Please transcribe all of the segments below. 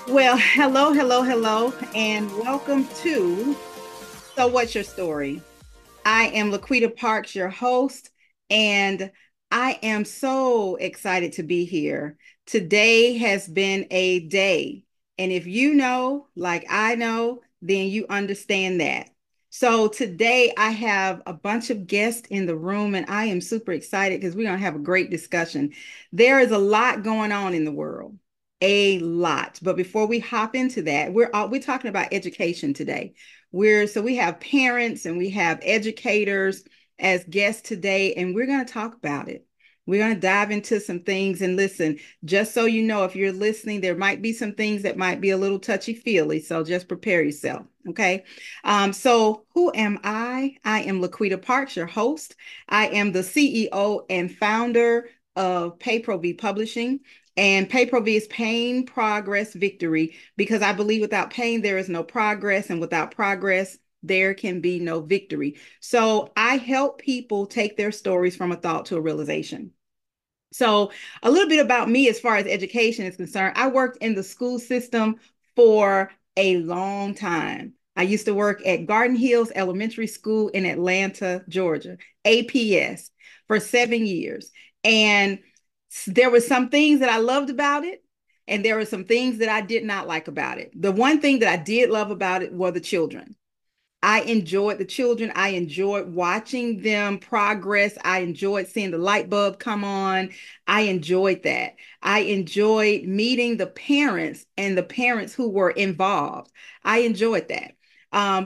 Well, hello, hello, hello, and welcome to So What's Your Story? I am LaQuita Parks, your host, and I am so excited to be here. Today has been a day, and if you know, like I know, then you understand that. So today I have a bunch of guests in the room, and I am super excited because we're going to have a great discussion. There is a lot going on in the world, a lot. But before we hop into that, we're talking about education today. We have parents and we have educators as guests today, and we're going to talk about it. We're going to dive into some things and listen. Just so you know, if you're listening, there might be some things that might be a little touchy-feely, so just prepare yourself. Okay. So who am I? I am LaQuita Parks, your host. I am the CEO and founder of PayProV Publishing. And PayProV is pain, progress, victory, because I believe without pain, there is no progress. And without progress, there can be no victory. So I help people take their stories from a thought to a realization. So, a little bit about me as far as education is concerned. I worked in the school system for a long time. I used to work at Garden Hills Elementary School in Atlanta, Georgia, APS, for 7 years. And there were some things that I loved about it, and there were some things that I did not like about it. The one thing that I did love about it were the children. I enjoyed the children. I enjoyed watching them progress. I enjoyed seeing the light bulb come on. I enjoyed that. I enjoyed meeting the parents and the parents who were involved. I enjoyed that.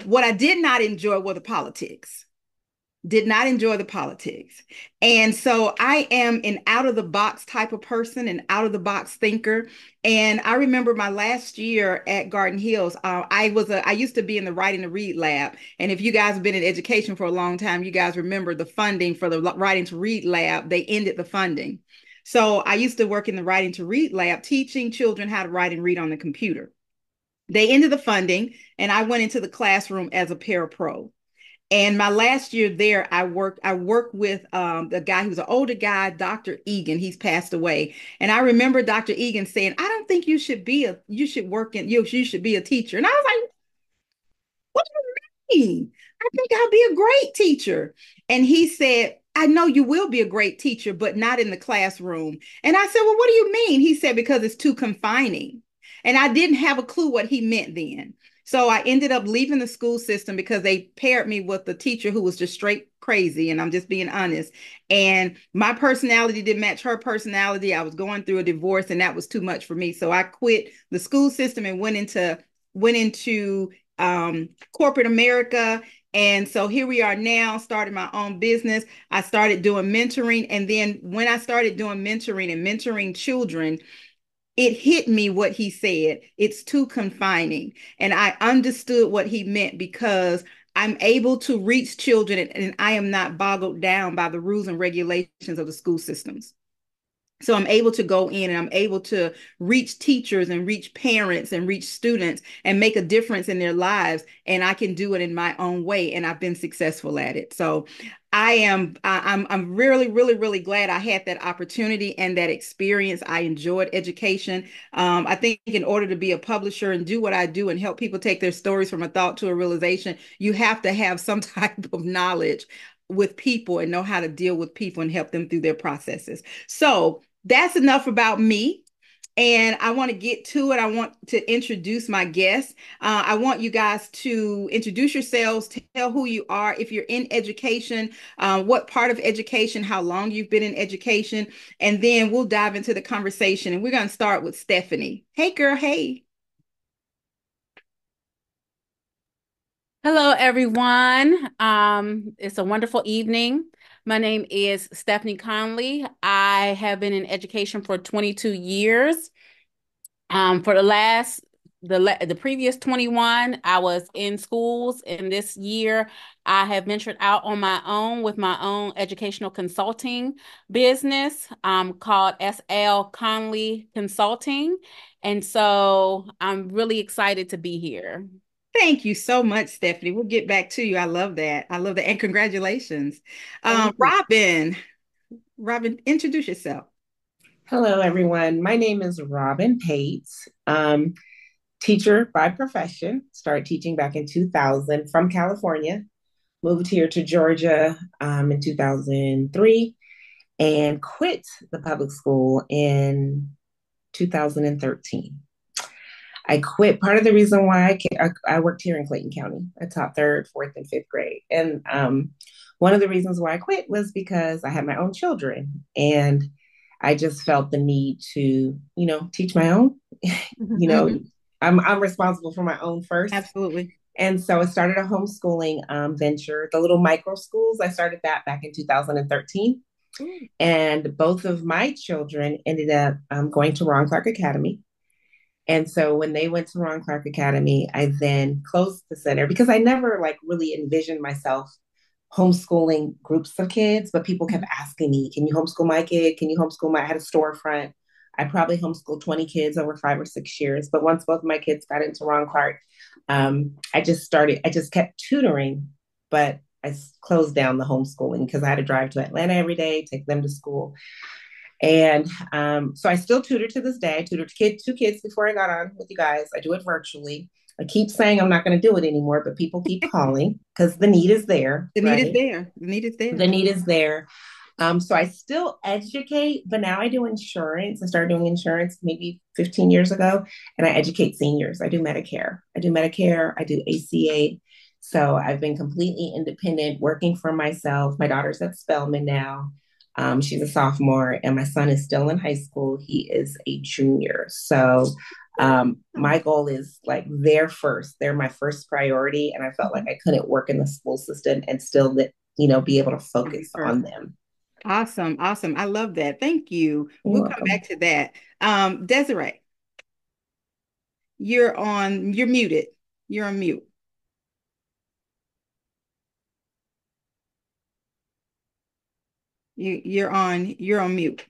What I did not enjoy were the politics. Did not enjoy the politics. And so I am an out of the box type of person, an out of the box thinker. And I remember my last year at Garden Hills, I used to be in the writing to read lab. And if you guys have been in education for a long time, you guys remember the funding for the writing to read lab, they ended the funding. So I used to work in the writing to read lab, teaching children how to write and read on the computer. They ended the funding, and I went into the classroom as a parapro. And my last year there, I worked with the guy who's an older guy, Dr. Egan. He's passed away. And I remember Dr. Egan saying, I don't think you should work you should be a teacher. And I was like, what do you mean? I think I'll be a great teacher. And he said, I know you will be a great teacher, but not in the classroom. And I said, well, what do you mean? He said, because it's too confining. And I didn't have a clue what he meant then. So I ended up leaving the school system because they paired me with a teacher who was just straight crazy. And I'm just being honest. And my personality didn't match her personality. I was going through a divorce and that was too much for me. So I quit the school system and went into corporate America. And so here we are now, starting my own business. I started doing mentoring. And then when I started doing mentoring and mentoring children, it hit me what he said. It's too confining. And I understood what he meant because I'm able to reach children and I am not boggled down by the rules and regulations of the school systems. So I'm able to go in and I'm able to reach teachers and reach parents and reach students and make a difference in their lives. And I can do it in my own way. And I've been successful at it. So I'm really, really, really glad I had that opportunity and that experience. I enjoyed education. I think in order to be a publisher and do what I do and help people take their stories from a thought to a realization, you have to have some type of knowledge with people and know how to deal with people and help them through their processes. So that's enough about me. And I want to get to it. I want to introduce my guests. I want you guys to introduce yourselves, tell who you are, if you're in education, what part of education, how long you've been in education, and then we'll dive into the conversation. And we're going to start with Stephanie. Hey, girl. Hey. Hello, everyone. It's a wonderful evening. My name is Stephanie Conley. I have been in education for 22 years. For the previous 21, I was in schools, and this year I have ventured out on my own with my own educational consulting business, called SL Conley Consulting. And so I'm really excited to be here. Thank you so much, Stephanie. We'll get back to you. I love that. I love that. And congratulations. Thank you. Robin, introduce yourself. Hello, everyone. My name is Robin Pates. teacher by profession. Started teaching back in 2000 from California. Moved here to Georgia in 2003 and quit the public school in 2013. I quit. Part of the reason why I worked here in Clayton County. I taught third, fourth, and fifth grade. And one of the reasons why I quit was because I had my own children. And I just felt the need to, teach my own. you know, Mhm. I'm responsible for my own first. Absolutely. And so I started a homeschooling venture, the little micro schools. I started that back in 2013. Ooh, And both of my children ended up going to Ron Clark Academy. And so when they went to Ron Clark Academy, I then closed the center because I never like really envisioned myself homeschooling groups of kids, but people kept asking me, can you homeschool my kid? Can you homeschool my, I had a storefront. I probably homeschooled 20 kids over 5 or 6 years. But once both of my kids got into Ron Clark, I just kept tutoring, but I closed down the homeschooling because I had to drive to Atlanta every day, take them to school. And so I still tutor to this day. I tutored two kids before I got on with you guys. I do it virtually. I keep saying I'm not going to do it anymore, but people keep calling because the need is there, the need is right? there. The need is there. The need is there. So I still educate, but now I do insurance. I started doing insurance maybe 15 years ago, and I educate seniors. I do Medicare. I do ACA. So I've been completely independent, working for myself. My daughter's at Spelman now. She's a sophomore, and my son is still in high school. He is a junior. So Oh, my goal is like they're first. They're my first priority, and I felt like mhm. I couldn't work in the school system and still be able to You'll be focus first. on them. Awesome. Awesome. I love that. Thank you. You're We'll come welcome. back to that. Desiree, you're muted. You're on mute. You're on mute.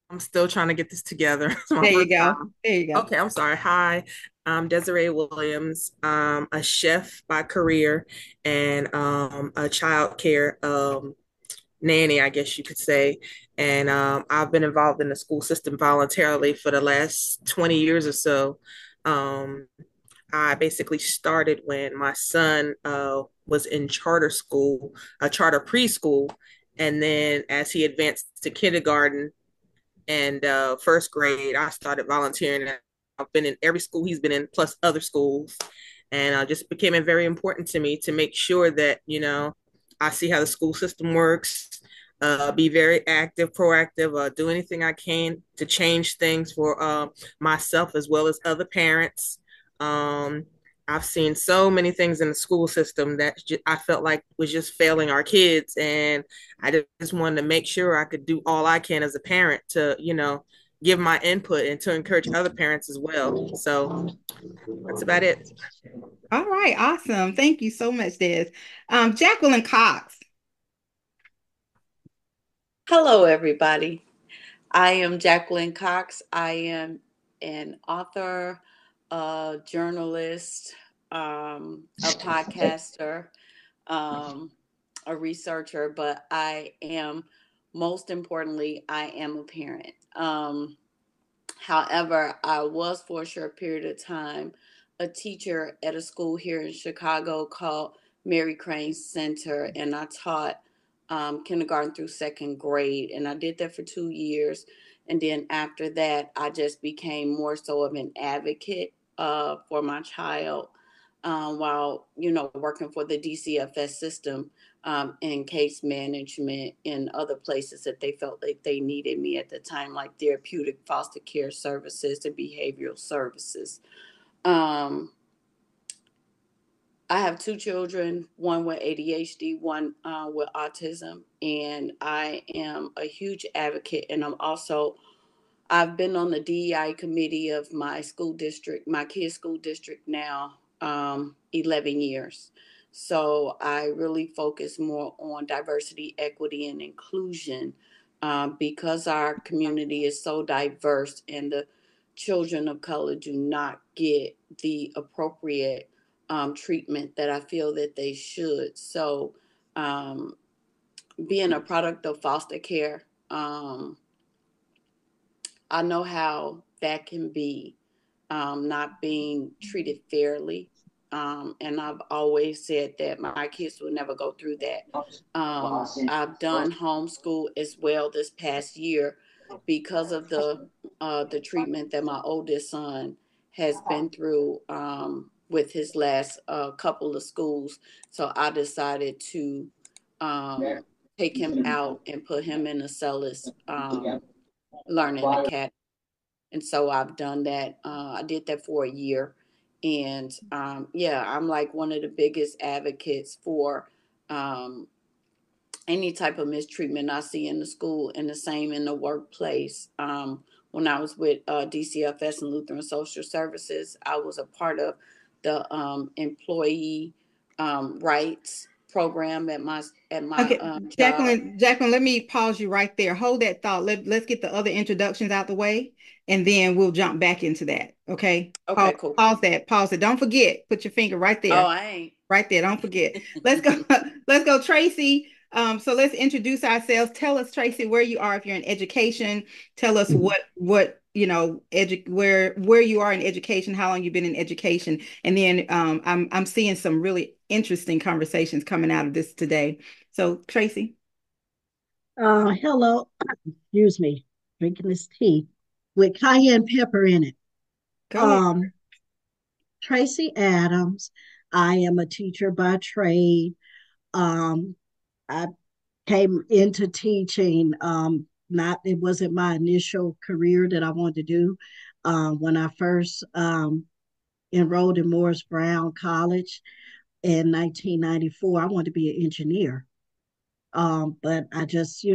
I'm still trying to get this together. It's my There you first go. time. There you go. Okay, I'm sorry. Hi, I'm Desiree Williams. I'm a chef by career and a child care nanny, I guess you could say. And I've been involved in the school system voluntarily for the last 20 years or so. Um, I basically started when my son was in charter school, a charter preschool. And then as he advanced to kindergarten, and first grade, I started volunteering. I've been in every school he's been in, plus other schools, and just became it very important to me to make sure that I see how the school system works. Be very active, proactive, do anything I can to change things for myself as well as other parents. Um, I've seen so many things in the school system that I felt like was just failing our kids, and I just wanted to make sure I could do all I can as a parent to, give my input and to encourage other parents as well. So that's about it. All right. Awesome. Thank you so much, Des. Jacqueline Cox. Hello, everybody. I am Jacqueline Cox. I am an author, a journalist, a podcaster, um, a researcher, but I am most importantly, I am a parent. However, I was for a short period of time a teacher at a school here in Chicago called Mary Crane Center, and I taught kindergarten through second grade, and I did that for 2 years. And then after that, I just became more so of an advocate for my child while working for the DCFS system in case management in other places that they felt like they needed me at the time, like therapeutic foster care services and behavioral services. Um, I have two children, one with ADHD, one with autism, and I am a huge advocate. And I've been on the DEI committee of my school district, my kids' school district now, 11 years. So I really focus more on diversity, equity, and inclusion because our community is so diverse and the children of color do not get the appropriate treatment that I feel that they should. So um, being a product of foster care, I know how that can be. not being treated fairly. And I've always said that my kids will never go through that. I've done homeschool as well this past year because of the treatment that my oldest son has been through with his last couple of schools. So I decided to um, take him out and put him in a Celis Learning Academy. And so I've done that. I did that for a year. And yeah, I'm like one of the biggest advocates for any type of mistreatment I see in the school, and the same in the workplace. When I was with DCFS and Lutheran Social Services, I was a part of the employee rights program at my Okay, job. Jacqueline, let me pause you right there. Hold that thought. Let's get the other introductions out the way, and then we'll jump back into that. Okay? Okay, cool. Pause that. Pause it. Don't forget. Put your finger right Oh, there. I ain't. Right there. Don't forget. Let's go. Let's go, Tracy. So let's introduce ourselves. Tell us, Tracy, where you are if you're in education. Tell us what where you are in education, how long you've been in education, and then I'm seeing some really interesting conversations coming out of this today. So, Tracy. Hello, excuse me, drinking this tea with cayenne pepper in it. Go ahead. Tracy Adams. I am a teacher by trade. Um, I came into teaching. Not it wasn't my initial career that I wanted to do. When I first enrolled in Morris Brown College in 1994, I wanted to be an engineer. But I just,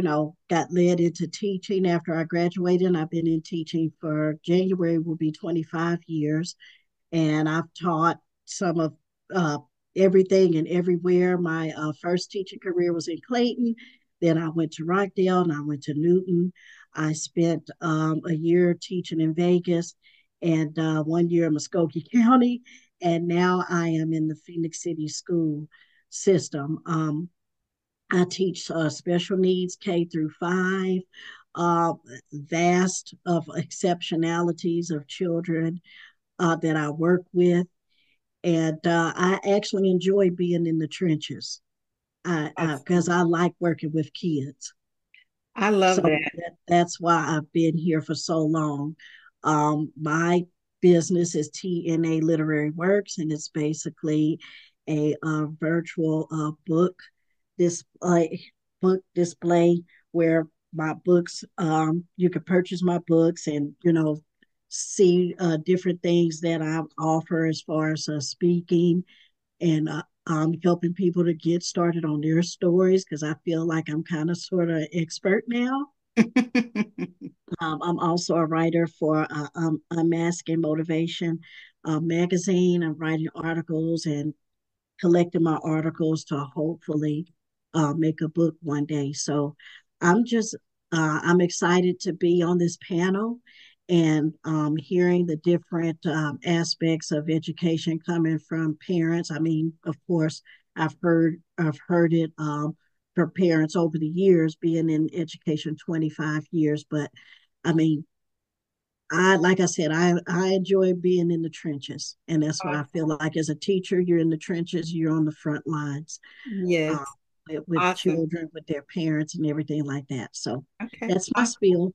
got led into teaching after I graduated. And I've been in teaching for January will be 25 years. And I've taught some of uh, everything and everywhere. My first teaching career was in Clayton. Then I went to Rockdale and I went to Newton. I spent a year teaching in Vegas and 1 year in Muskogee County. And now I am in the Phoenix City school system. I teach special needs K through 5, uh, vast of exceptionalities of children that I work with. And I actually enjoy being in the trenches because I like working with kids. I love So that. that's why I've been here for so long. My business is TNA Literary Works, and it's basically a virtual display book display where my books you can purchase my books and see different things that I offer as far as speaking and helping people to get started on their stories because I feel like I'm kind of sort of expert now. I'm also a writer for Unmasking Motivation magazine. I'm writing articles and collecting my articles to hopefully make a book one day. So I'm just I'm excited to be on this panel and hearing the different aspects of education coming from parents. I mean, of course, I've heard it from parents over the years, being in education 25 years, but I mean, I like I said, I enjoy being in the trenches, and that's why I feel like as a teacher, you're in the trenches, you're on the front lines, Yes. uh, with Awesome. children, with their parents, and everything like that. So Okay. that's my spiel.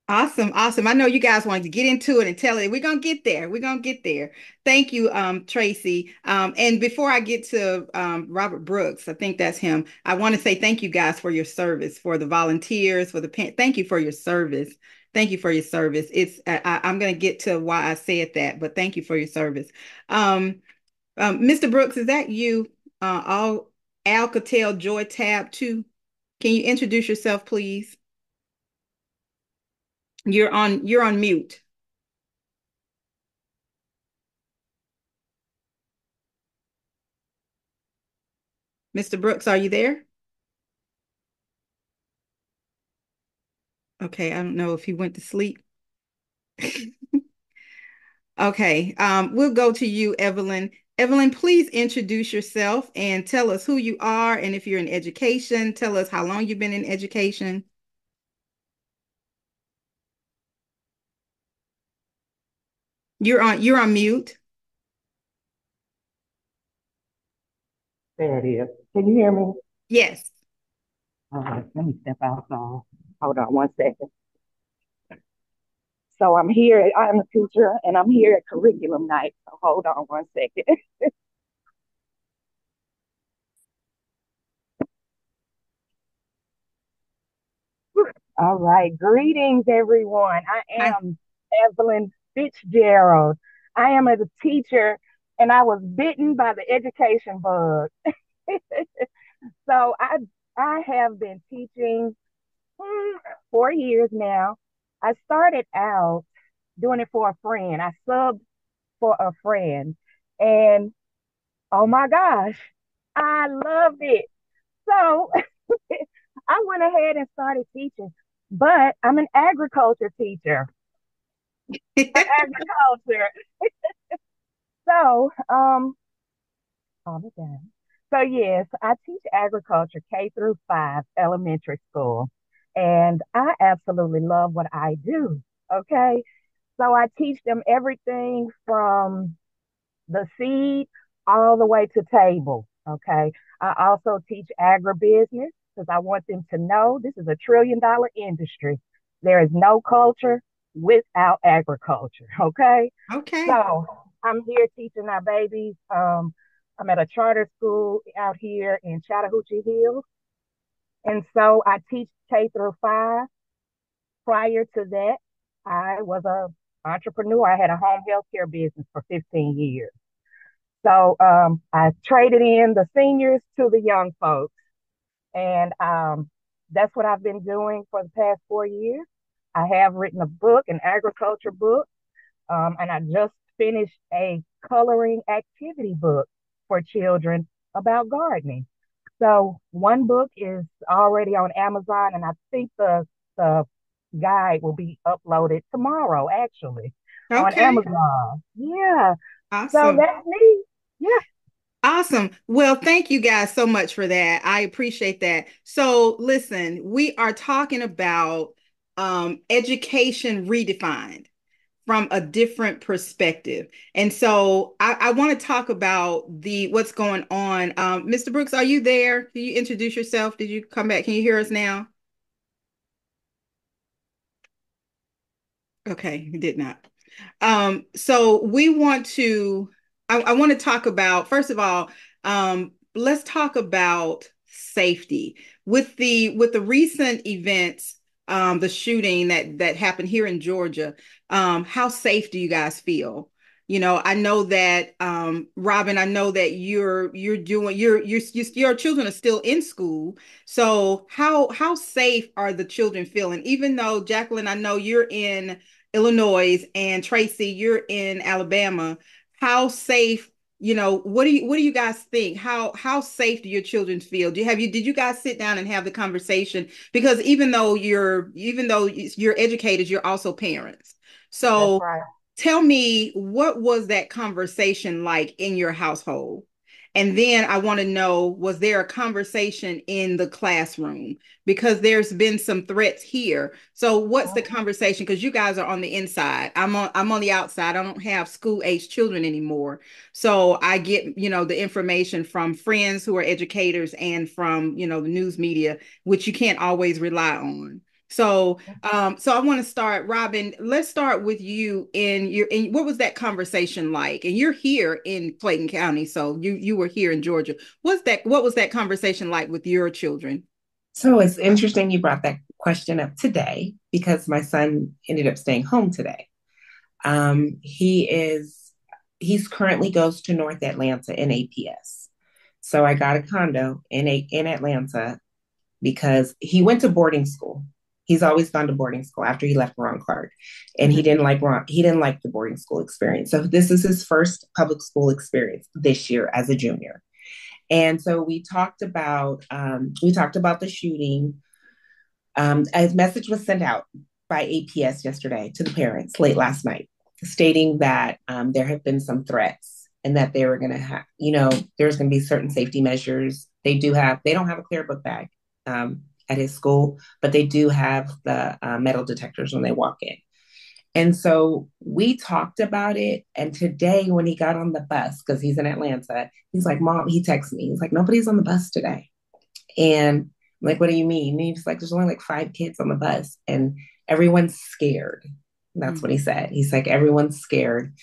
Awesome, awesome. I know you guys wanted to get into it and tell it. We're gonna get there. We're gonna get there. Thank you, Tracy. And before I get to Robert Brooks, I think that's him. I want to say thank you guys for your service, for the volunteers, for the thank you for your service. Thank you for your service. I'm gonna get to why I said that, but thank you for your service. Um, Mr. Brooks, is that you? All Alcatel Joy Tab 2. Can you introduce yourself, please? You're on mute. Mr. Brooks, are you there? Okay, I don't know if he went to sleep. Okay, we'll go to you, Evelyn. Evelyn, please introduce yourself and tell us who you are, and if you're in education, tell us how long you've been in education. You're on mute. There it is. Can you hear me? Yes. All right, let me step outside. Hold on one second. So I'm here. I'm a teacher, and I'm here at curriculum night. So hold on one second. All right. Greetings, everyone. I Hi. am Evelyn Fitzgerald. I am a teacher, and I was bitten by the education bug. So I have been teaching 4 years now. I started out doing it for a friend. I subbed for a friend, and oh my gosh, I loved it. So I went ahead and started teaching, but I'm an agriculture teacher for agriculture. So, calm it down. So yes, I teach agriculture K through 5 elementary school, and I absolutely love what I do. Okay, so I teach them everything from the seed all the way to table. Okay. I also teach agribusiness because I want them to know this is a $1 trillion industry. There is no culture without agriculture. Okay. Okay. So I'm here teaching our babies. I'm at a charter school out here in Chattahoochee Hills. And so I teach K through 5. Prior to that, I was a entrepreneur. I had a home health care business for 15 years. So I traded in the seniors to the young folks. And that's what I've been doing for the past 4 years. I have written a book, an agriculture book, and I just finished a coloring activity book for children about gardening. So one book is already on Amazon, and I think the guide will be uploaded tomorrow, actually, on Okay. Amazon. Yeah. So Awesome. that's me. Yeah. Awesome. Well, thank you guys so much for that. I appreciate that. So, listen, we are talking about education redefined from a different perspective. And so I want to talk about the what's going on. Mr. Brooks, are you there? Can you introduce yourself? Did you come back? Can you hear us now? Okay, you did not. So we want to, I want to talk about, first of all, let's talk about safety with the recent events, the shooting that happened here in Georgia. How safe do you guys feel? I know that Robin, I know that you're doing your children are still in school. So how safe are the children feeling? Even though Jacqueline, I know you're in Illinois, and Tracy, you're in Alabama. How safe, what do you guys think? How safe do your children feel? Did you guys sit down and have the conversation? Because even though you're educators, you're also parents. That's So right. tell me, what was that conversation like in your household? And then I want to know, was there a conversation in the classroom? Because there's been some threats here. So what's the conversation? Because you guys are on the inside. I'm on the outside. I don't have school age children anymore. So I get, the information from friends who are educators and from, the news media, which you can't always rely on. So I want to start, Robin. Let's start with you. In what was that conversation like? And you're here in Clayton County, so you were here in Georgia. What was that conversation like with your children? So it's interesting you brought that question up today because my son ended up staying home today. He's currently goes to North Atlanta in APS. So I got a condo in Atlanta because he went to boarding school. He's always gone to boarding school after he left Ron Clark, and Mhm. He didn't like the boarding school experience. So this is his first public school experience this year as a junior. And so we talked about the shooting. A message was sent out by APS yesterday to the parents late last night, stating that there have been some threats and that they were going to have, there's going to be certain safety measures. They don't have a clear book bag at his school, but they do have the metal detectors when they walk in. And so we talked about it. And today, when he got on the bus, because he's in Atlanta, he's like, Mom, he texts me. He's like, nobody's on the bus today. And I'm like, what do you mean? And he's like, there's only like 5 kids on the bus and everyone's scared. That's what he said. He's like, everyone's scared.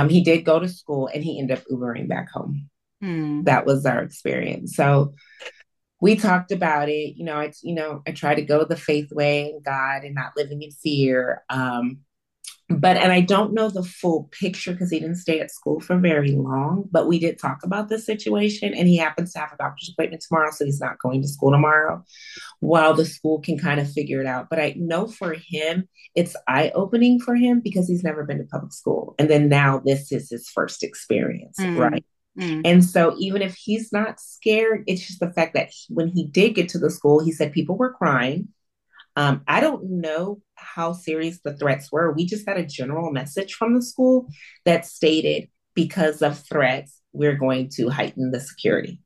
He did go to school and he ended up Ubering back home. That was our experience. So we talked about it. I try to go the faith way and God and not living in fear. And I don't know the full picture because he didn't stay at school for very long, but we did talk about the situation and he happens to have a doctor's appointment tomorrow. So he's not going to school tomorrow while the school can kind of figure it out. But I know for him, it's eye opening for him because he's never been to public school. And then now this is his first experience, right? And so even if he's not scared, it's just the fact that when he did get to the school, he said people were crying. I don't know how serious the threats were. We just got a general message from the school that stated because of threats, we're going to heighten the security.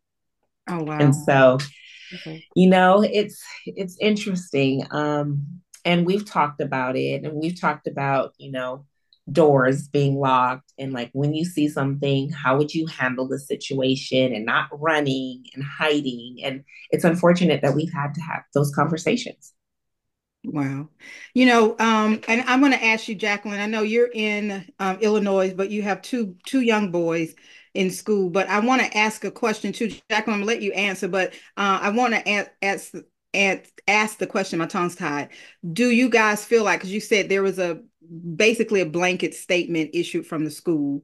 Oh, wow. And so, it's interesting. And we've talked about it and we've talked about, doors being locked and like when you see something, how would you handle the situation and not running and hiding? And it's unfortunate that we've had to have those conversations. Wow. And I'm going to ask you, Jacqueline, I know you're in Illinois, but you have two young boys in school. But I want to ask a question too, Jacqueline. I'm going to let you answer, but I want to ask the question. My tongue's tied. Do you guys feel like, because you said there was basically a blanket statement issued from the school.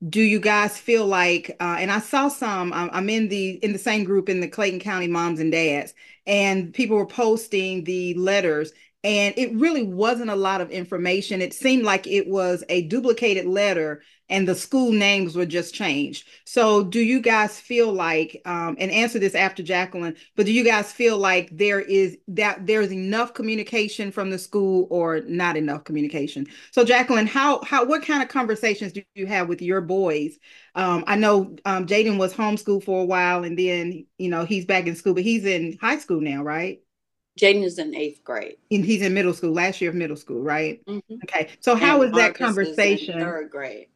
Do you guys feel like, and I saw some, I'm in the same group in the Clayton County moms and dads, and people were posting the letters. And it really wasn't a lot of information. It seemed like it was a duplicated letter and the school names were just changed. So do you guys feel like, and answer this after Jacqueline, but do you guys feel like there's enough communication from the school or not enough communication? So Jacqueline, what kind of conversations do you have with your boys? I know Jaden was homeschooled for a while and then, he's back in school, but he's in high school now, right? Jaden is in 8th grade. And he's in middle school, last year of middle school, right? Mm-hmm. Okay. So how And is that Marcus is in conversation? 3rd grade.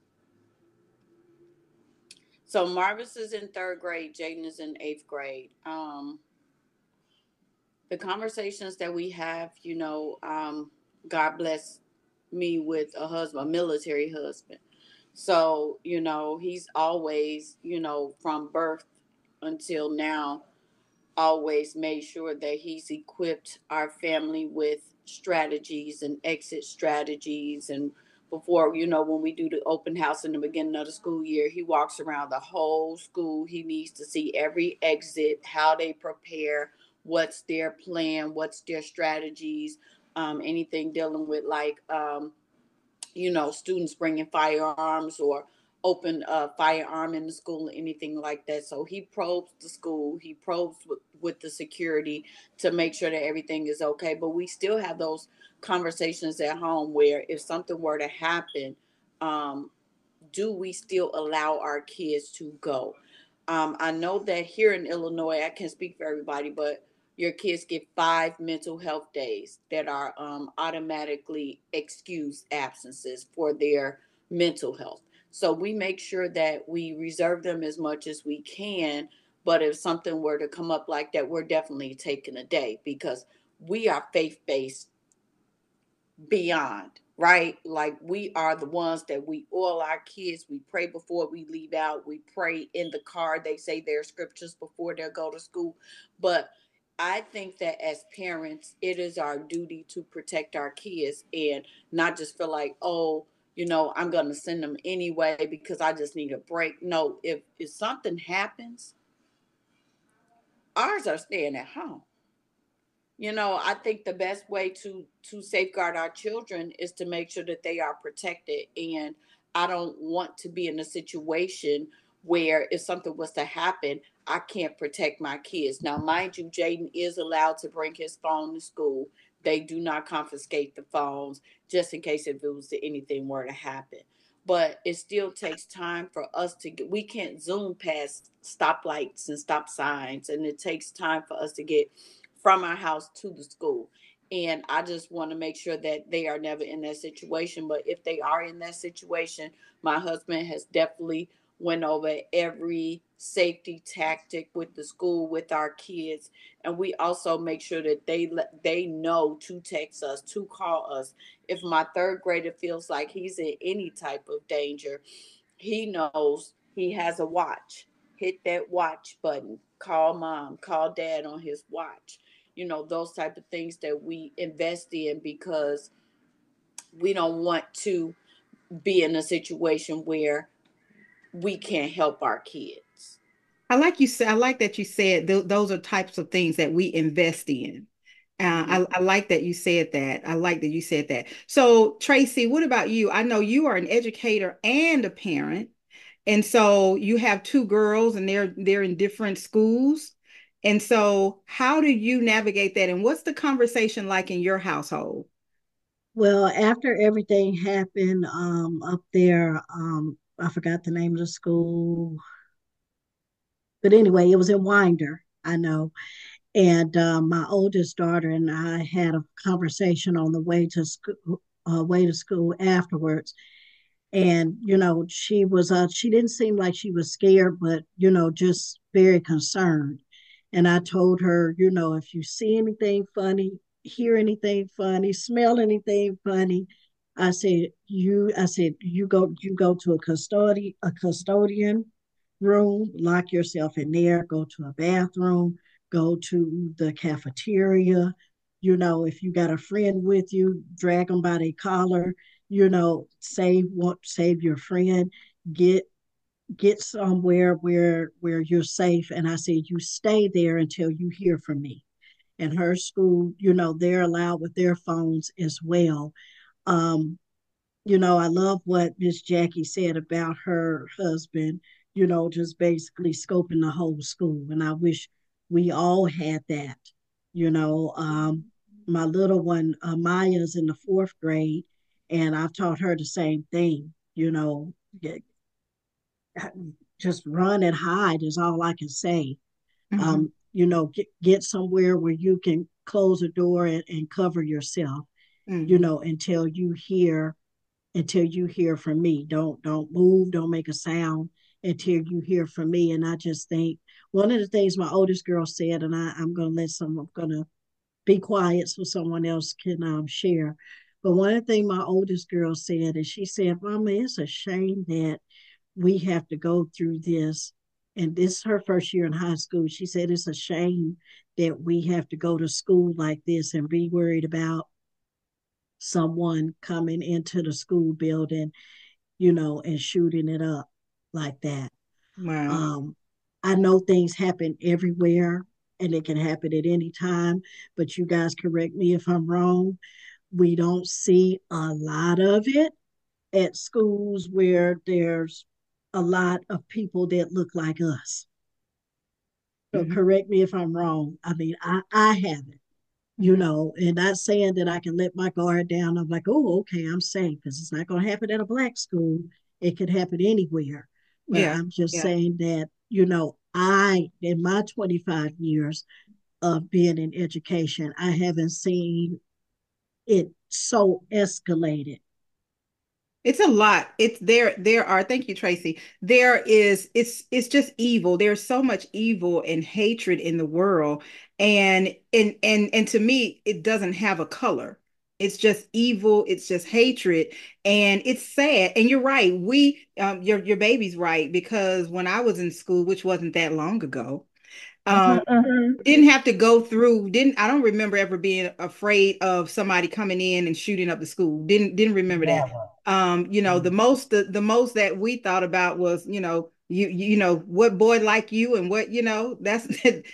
So Marvis is in 3rd grade. Jaden is in 8th grade. The conversations that we have, God bless me with a husband, a military husband. So, he's always, from birth until now, always made sure that he's equipped our family with strategies and exit strategies. And before, when we do the open house in the beginning of the school year, he walks around the whole school. He needs to see every exit, how they prepare, what's their plan, what's their strategies, anything dealing with students bringing firearms or open a firearm in the school, anything like that. So he probes the school, he probes with the security to make sure that everything is okay. But we still have those conversations at home where if something were to happen, um, do we still allow our kids to go? I know that here in Illinois, I can't speak for everybody, but your kids get 5 mental health days that are automatically excused absences for their mental health. So we make sure that we reserve them as much as we can. But if something were to come up like that, we're definitely taking a day because we are faith based beyond, right? Like we are the ones that we oil our kids. We pray before we leave out. We pray in the car. They say their scriptures before they go to school. But I think that as parents, it is our duty to protect our kids and not just feel like, oh, I'm going to send them anyway because I just need a break. No, if something happens, ours are staying at home. I think the best way to safeguard our children is to make sure that they are protected. And I don't want to be in a situation where if something was to happen, I can't protect my kids. Now, mind you, Jaden is allowed to bring his phone to school. They do not confiscate the phones just in case if it was anything were to happen. But it still takes time for us to get, we can't zoom past stoplights and stop signs. And it takes time for us to get from our house to the school. And I just want to make sure that they are never in that situation. But if they are in that situation, my husband has definitely went over every safety tactic with the school with our kids, and we also make sure that they know to text us, to call us. If my third grader feels like he's in any type of danger, he knows he has a watch. Hit that watch button. Call mom, call dad on his watch. Those type of things that we invest in, because we don't want to be in a situation where we can't help our kids. I like that you said those are types of things that we invest in. Mm-hmm. I like that you said that. I like that you said that. So, Tracy, what about you? I know you are an educator and a parent. And so you have two girls and they're in different schools. And so how do you navigate that? And what's the conversation like in your household? Well, after everything happened up there, I forgot the name of the school, but anyway, it was in Winder, I know. And my oldest daughter and I had a conversation on the way to school afterwards. And she didn't seem like she was scared, but just very concerned. And I told her, if you see anything funny, hear anything funny, smell anything funny, I said you go to a custodian room, lock yourself in there, go to a bathroom, go to the cafeteria. If you got a friend with you, drag them by their collar, save your friend, get get somewhere where you're safe. And I said, you stay there until you hear from me. And her school, they're allowed with their phones as well. um I love what Miss Jackie said about her husband, just basically scoping the whole school. And I wish we all had that. You know, my little one, Maya's in the fourth grade, and I've taught her the same thing. Just run and hide is all I can say. Hmm. Get somewhere where you can close the door and cover yourself, Hmm. until you hear from me. Don't move, don't make a sound until you hear from me. And I just think one of the things my oldest girl said, and I'm gonna be quiet so someone else can share. But one of the things my oldest girl said is, she said, Mama, it's a shame that we have to go through this. And this is her first year in high school. She said it's a shame that we have to go to school like this and be worried about someone coming into the school building, and shooting it up like that. Wow. Um, I know things happen everywhere and it can happen at any time, but you guys correct me if I'm wrong. We don't see a lot of it at schools where there's a lot of people that look like us. So Hmm. correct me if I'm wrong. I mean, I haven't, Hmm. and not saying that I can let my guard down. I'm like, oh, okay, I'm safe, because it's not going to happen at a black school. It could happen anywhere. But Yeah. I'm just Yeah. saying that, in my 25 years of being in education, I haven't seen it so escalated. It's a lot. There are, thank you, Tracy. It's just evil. There's so much evil and hatred in the world. And to me, it doesn't have a color. It's just evil, it's just hatred, and it's sad. And you're right. Your baby's right, because when I was in school, which wasn't that long ago, um, didn't have to go through, didn't I don't remember ever being afraid of somebody coming in and shooting up the school. Didn't remember that. The most that we thought about was, what boy like you, and what, that's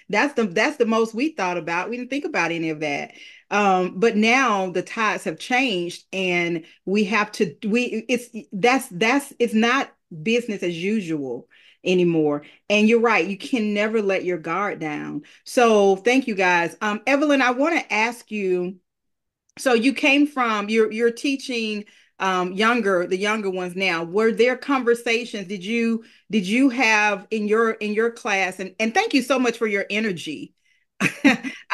that's the most we thought about. We didn't think about any of that. But now the tides have changed, and we have to we it's that's it's not business as usual anymore. And you're right, you can never let your guard down. So thank you guys. Evelyn, I want to ask you, so you came from, you're teaching the younger ones now. Were there conversations, did you have in your class, and thank you so much for your energy.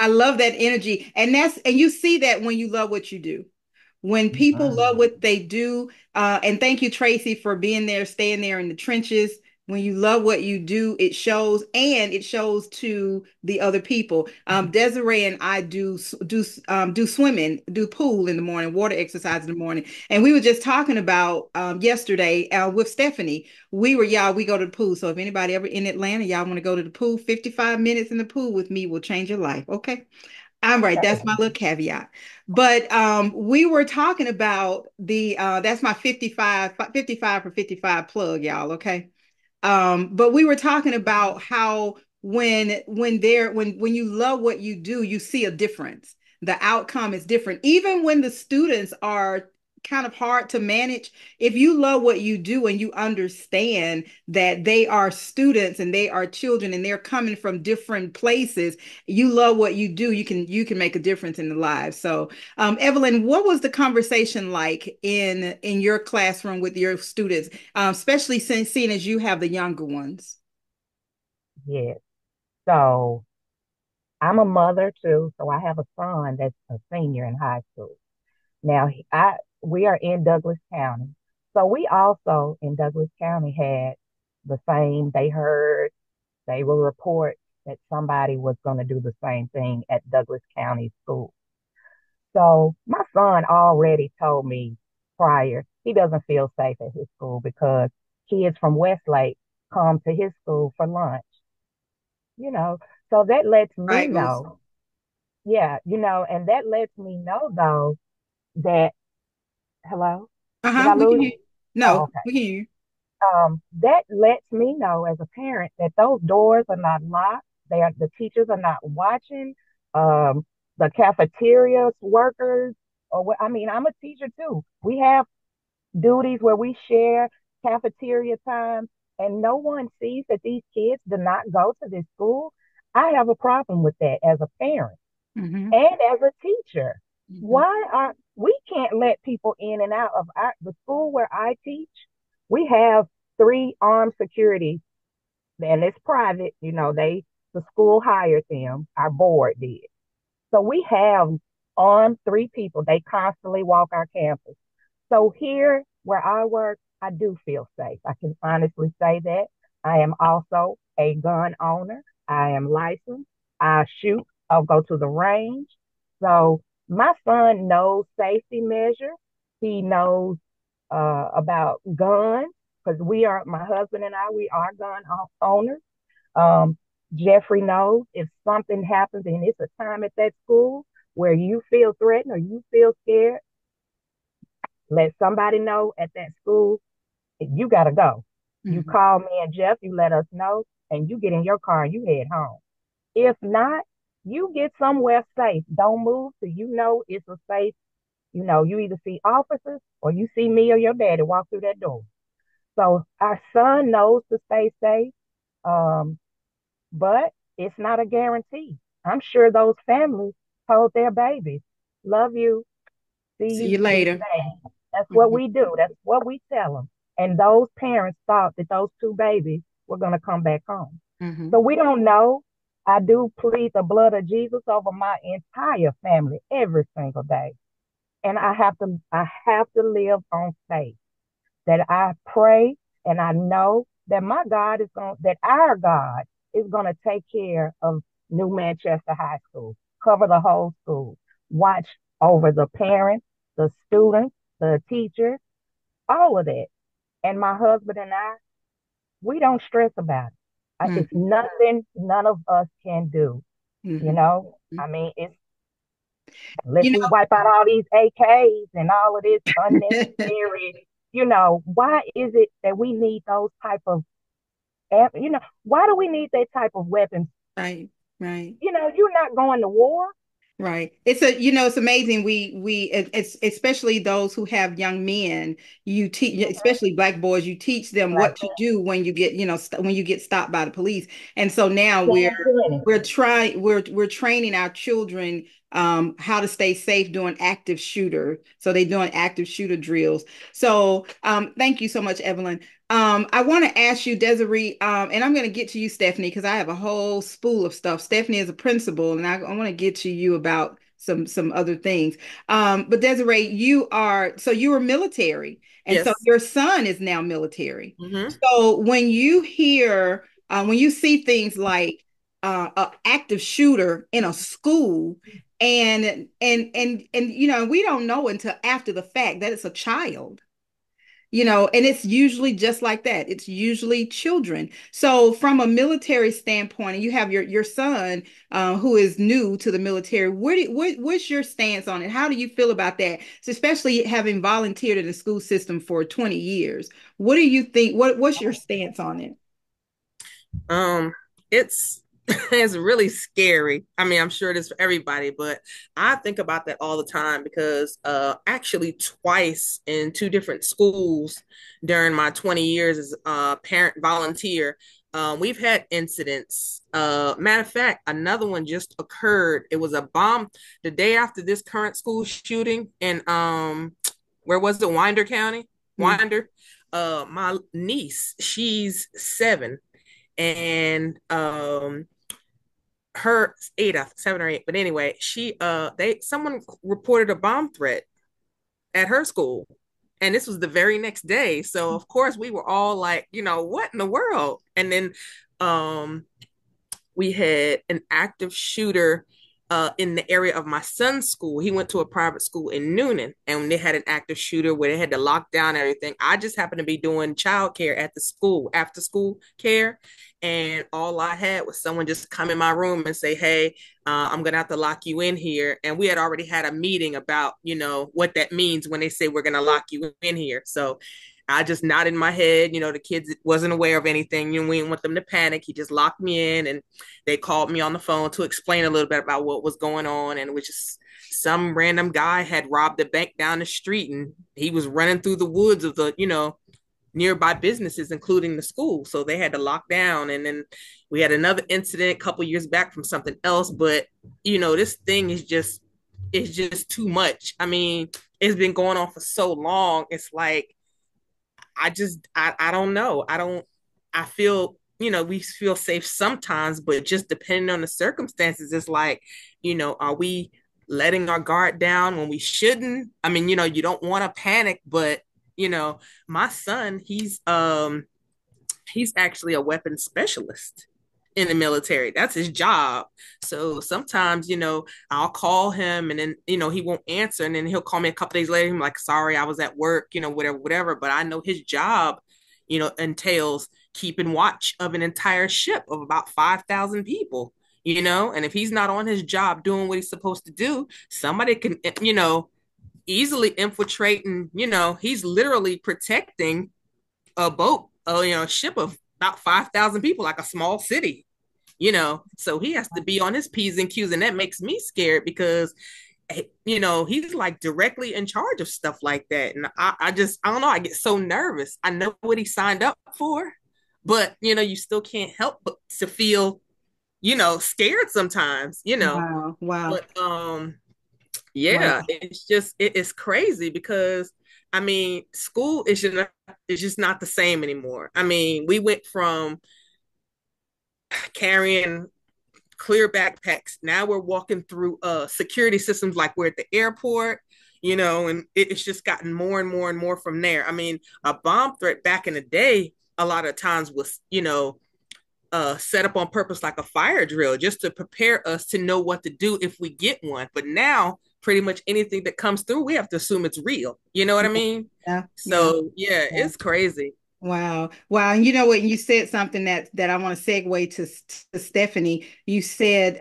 I love that energy. And you see that when you love what you do. When people love Right. what they do, and thank you, Tracy, for being there, staying there in the trenches. When you love what you do, it shows, and it shows to the other people. Desiree and I do swimming, do pool in the morning, water exercise in the morning, and we were just talking about yesterday with Stephanie. We go to the pool. So if anybody ever in Atlanta, y'all want to go to the pool, 55 minutes in the pool with me will change your life. Okay. I'm right. That's my little caveat. But we were talking about that's my 55 for 55 plug, y'all. Okay. But we were talking about how when you love what you do, you see a difference. The outcome is different. Even when the students are kind of hard to manage, if you love what you do and you understand that they are students and they are children and they're coming from different places, you love what you do, you can make a difference in the lives. So Evelyn, what was the conversation like in your classroom with your students, especially since seeing as you have the younger ones? Yes. So I'm a mother too. So I have a son that's a senior in high school. Now, we are in Douglas County. So we also in Douglas County had the same, they will report that somebody was going to do the same thing at Douglas County School. So my son already told me prior he doesn't feel safe at his school because kids from Westlake come to his school for lunch, you know. So that lets me Right, most. know, yeah, and that lets me know though that, hello, did Uh-huh, I we can lose hear you? you. No, Oh, okay. we can hear you. That lets me know as a parent that those doors are not locked. The teachers are not watching. Um, the cafeteria workers, or what, I mean, I'm a teacher too. We have duties where we share cafeteria time, and no one sees that these kids do not go to this school. I have a problem with that as a parent Mm-hmm. and as a teacher. Mm-hmm. Why are we can't let people in and out of the school where I teach? We have three armed security, and it's private. The school hired them. Our board did. So we have armed three people. They constantly walk our campus. So here where I work, I do feel safe. I can honestly say that. I am also a gun owner. I am licensed. I shoot. I'll go to the range. So my son knows safety measures. He knows about guns because my husband and we are gun owners. Um, Jeffrey knows if something happens and it's a time at that school where you feel threatened or you feel scared, let somebody know at that school, you got to go. You Mm-hmm. call me and Jeff, you let us know, and you get in your car and you head home. If not, you get somewhere safe. Don't move till you know it's a safe, you either see officers or you see me or your daddy walk through that door. So our son knows to stay safe, um, but it's not a guarantee. I'm sure those families told their babies, love you, see See you, you be later. safe. That's what Mm-hmm. we do. That's what we tell them. And those parents thought that those two babies were going to come back home. Mm-hmm. So we don't know. I do plead the blood of Jesus over my entire family every single day. And I have to live on faith that I pray and I know that our God is going to take care of New Manchester High School, cover the whole school, watch over the parents, the students, the teachers, all of that. And my husband and we don't stress about it. It's Mm-hmm. nothing none of us can do. You Mm-hmm. know, I mean, it's unless You we know, wipe out all these AKs and all of this unnecessary, why is it that we need those type of, why do we need that type of weapons? right, right. You're not going to war. Right. It's amazing. It's especially those who have young men, you teach, Mhm. especially black boys, you teach them Black what to do when you get, when you get stopped by the police. And so now man, 10, 20. we're training our children how to stay safe doing active shooter. So they're doing active shooter drills. So thank you so much, Evelyn. I want to ask you, Desiree, and I'm going to get to you, Stephanie, because I have a whole spool of stuff. Stephanie is a principal, and I want to get to you about some other things. But Desiree, you were military, and so Yes. your son is now military. Hmm. So when you see things like an active shooter in a school, and we don't know until after the fact that it's a child, and it's usually just like that. It's usually children. So from a military standpoint, and you have your son who is new to the military, what's your stance on it? How do you feel about that? So especially having volunteered in the school system for 20 years. What do you think? What's your stance on it? It's it's really scary. I mean, I'm sure it is for everybody, but I think about that all the time because actually twice in two different schools during my 20 years as a parent volunteer, we've had incidents. Matter of fact, another one just occurred. It was a bomb the day after this current school shooting in where was it? Winder County? Hmm. Winder. My niece, she's 7, and her 8, 7 or 8, but anyway, she they someone reported a bomb threat at her school, and this was the very next day. So of course we were all like, what in the world? And then um we had an active shooter in the area of my son's school. He went to a private school in Noonan, and they had an active shooter where they had to lock down everything. I just happened to be doing childcare at the school, after school care, and all I had was someone just come in my room and say, "Hey, I'm gonna have to lock you in here." And we had already had a meeting about, what that means when they say we're gonna lock you in here. So I just nodded my head. The kids wasn't aware of anything. We didn't want them to panic. He just locked me in, and they called me on the phone to explain a little bit about what was going on. And it was just some random guy had robbed a bank down the street, and he was running through the woods of the, nearby businesses, including the school. So they had to lock down. And then we had another incident a couple years back from something else. But, this thing is just too much. I mean, it's been going on for so long. It's like, I don't know. I feel, we feel safe sometimes, but just depending on the circumstances, it's like, are we letting our guard down when we shouldn't? I mean, you don't want to panic, but my son, he's actually a weapons specialist in the military. That's his job. So sometimes, I'll call him, and then, he won't answer. And then he'll call me a couple days later. I'm like, sorry, I was at work, whatever, whatever. But I know his job, entails keeping watch of an entire ship of about 5,000 people, and if he's not on his job doing what he's supposed to do, somebody can, easily infiltrate. And, he's literally protecting a boat, a ship of about 5,000 people, like a small city, so he has to be on his P's and Q's. And that makes me scared because, he's like directly in charge of stuff like that. And I don't know, I get so nervous. I know what he signed up for, but, you still can't help but to feel, scared sometimes, Wow, wow, but yeah, wow. it is crazy because I mean, school is just not the same anymore. I mean, we went from carrying clear backpacks. Now we're walking through security systems like we're at the airport, and it's just gotten more and more and more from there. I mean, a bomb threat back in the day, a lot of times was, set up on purpose like a fire drill just to prepare us to know what to do if we get one. But now, pretty much anything that comes through, we have to assume it's real. You know what I mean? Yeah, yeah, So yeah, yeah. it's crazy. Wow. Wow. And you know what? You said something that I want to segue to Stephanie. You said,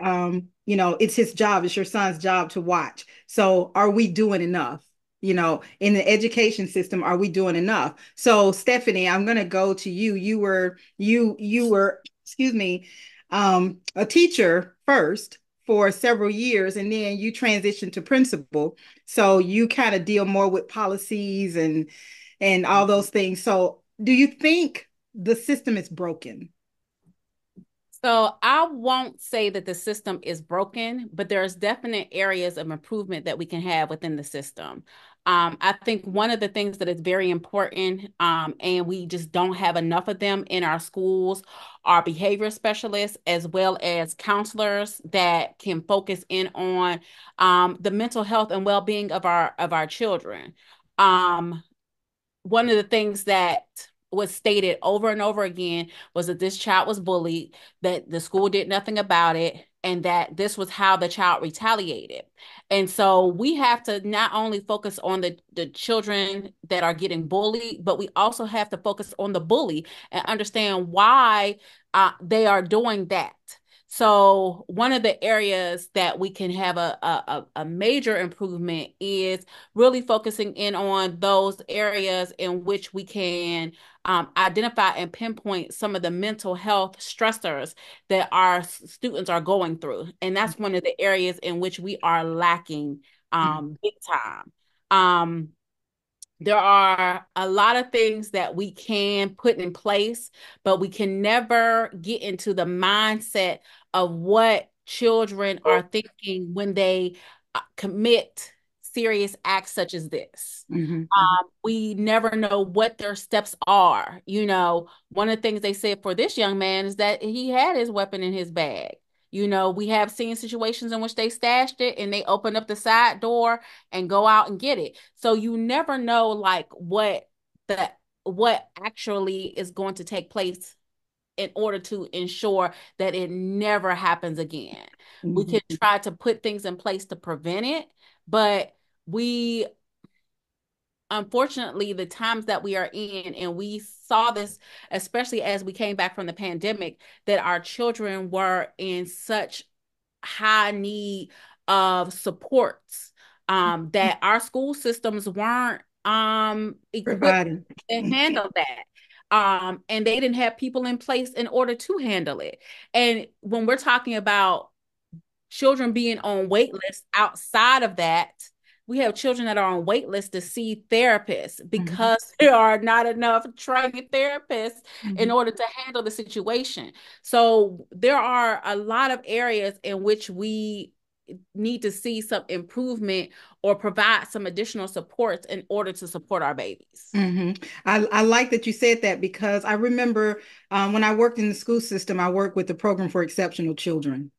it's his job, it's your son's job to watch. So are we doing enough? In the education system, are we doing enough? So Stephanie, I'm gonna go to you. You were, excuse me, a teacher first for several years, and then you transitioned to principal. So you kind of deal more with policies and all those things. So do you think the system is broken? So I won't say that the system is broken, but there's definite areas of improvement that we can have within the system. I think one of the things that is very important, and we just don't have enough of them in our schools, are behavior specialists as well as counselors that can focus in on the mental health and well-being of our children. Um, One of the things that was stated over and over again was that this child was bullied, that the school did nothing about it, and that this was how the child retaliated. And so we have to not only focus on the children that are getting bullied, but we also have to focus on the bully and understand why they are doing that. So one of the areas that we can have a major improvement is really focusing in on those areas in which we can identify and pinpoint some of the mental health stressors that our students are going through. And that's one of the areas in which we are lacking big time. Um, there are a lot of things that we can put in place, but we can never get into the mindset of what children are thinking when they commit serious acts such as this. Mhm, mhm, We never know what their steps are. One of the things they said for this young man is that he had his weapon in his bag. We have seen situations in which they stashed it and they open up the side door and go out and get it. So you never know like the what actually is going to take place in order to ensure that it never happens again. We mhm, can try to put things in place to prevent it, but we unfortunately, the times that we are in, and we saw this, especially as we came back from the pandemic, that our children were in such high need of supports, that our school systems weren't equipped providing. to handle that. And they didn't have people in place in order to handle it. And when we're talking about children being on wait lists outside of that, we have children that are on wait lists to see therapists Mhm, because there are not enough trained therapists in mhm, order to handle the situation. So there are a lot of areas in which we need to see some improvement or provide some additional supports in order to support our babies. mhm. I like that you said that because I remember when I worked in the school system, I worked with the program for exceptional children.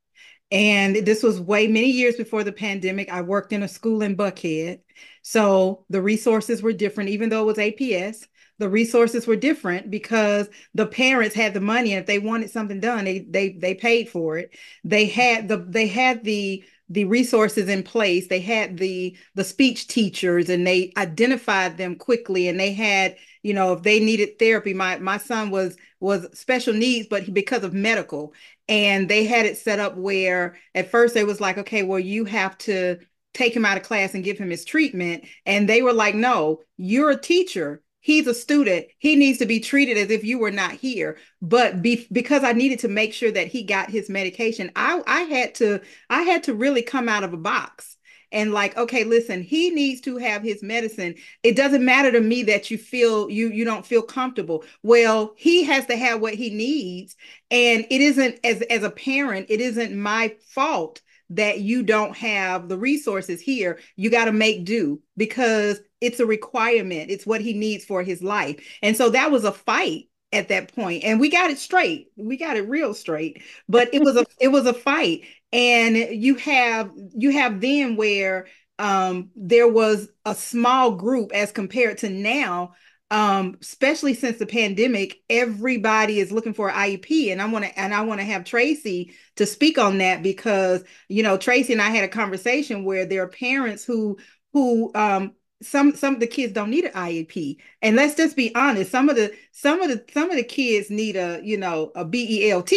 And this was way many years before the pandemic. I worked in a school in Buckhead. So the resources were different, even though it was APS. The resources were different because the parents had the money, and if they wanted something done, they paid for it. They had the resources in place. They had the speech teachers, and they identified them quickly. And they had, if they needed therapy, my son was special needs, but because of medical, and they had it set up where at first they was like, okay, well, you have to take him out of class and give him his treatment. And they were like, no, you're a teacher. He's a student. He needs to be treated as if you were not here. But because I needed to make sure that he got his medication, I had to really come out of a box and like, okay, listen, he needs to have his medicine. It doesn't matter to me that you don't feel comfortable. Well, he has to have what he needs, and it isn't, as a parent, it isn't my fault that you don't have the resources here. You got to make do because it's a requirement. It's what he needs for his life. And so that was a fight at that point, and we got it straight. We got it real straight, but it was a fight. And you have then where there was a small group as compared to now, especially since the pandemic. Everybody is looking for an IEP, and I want to have Tracy to speak on that because Tracy and I had a conversation where there are parents who some of the kids don't need an IEP, and let's just be honest, some of the kids need a BELT.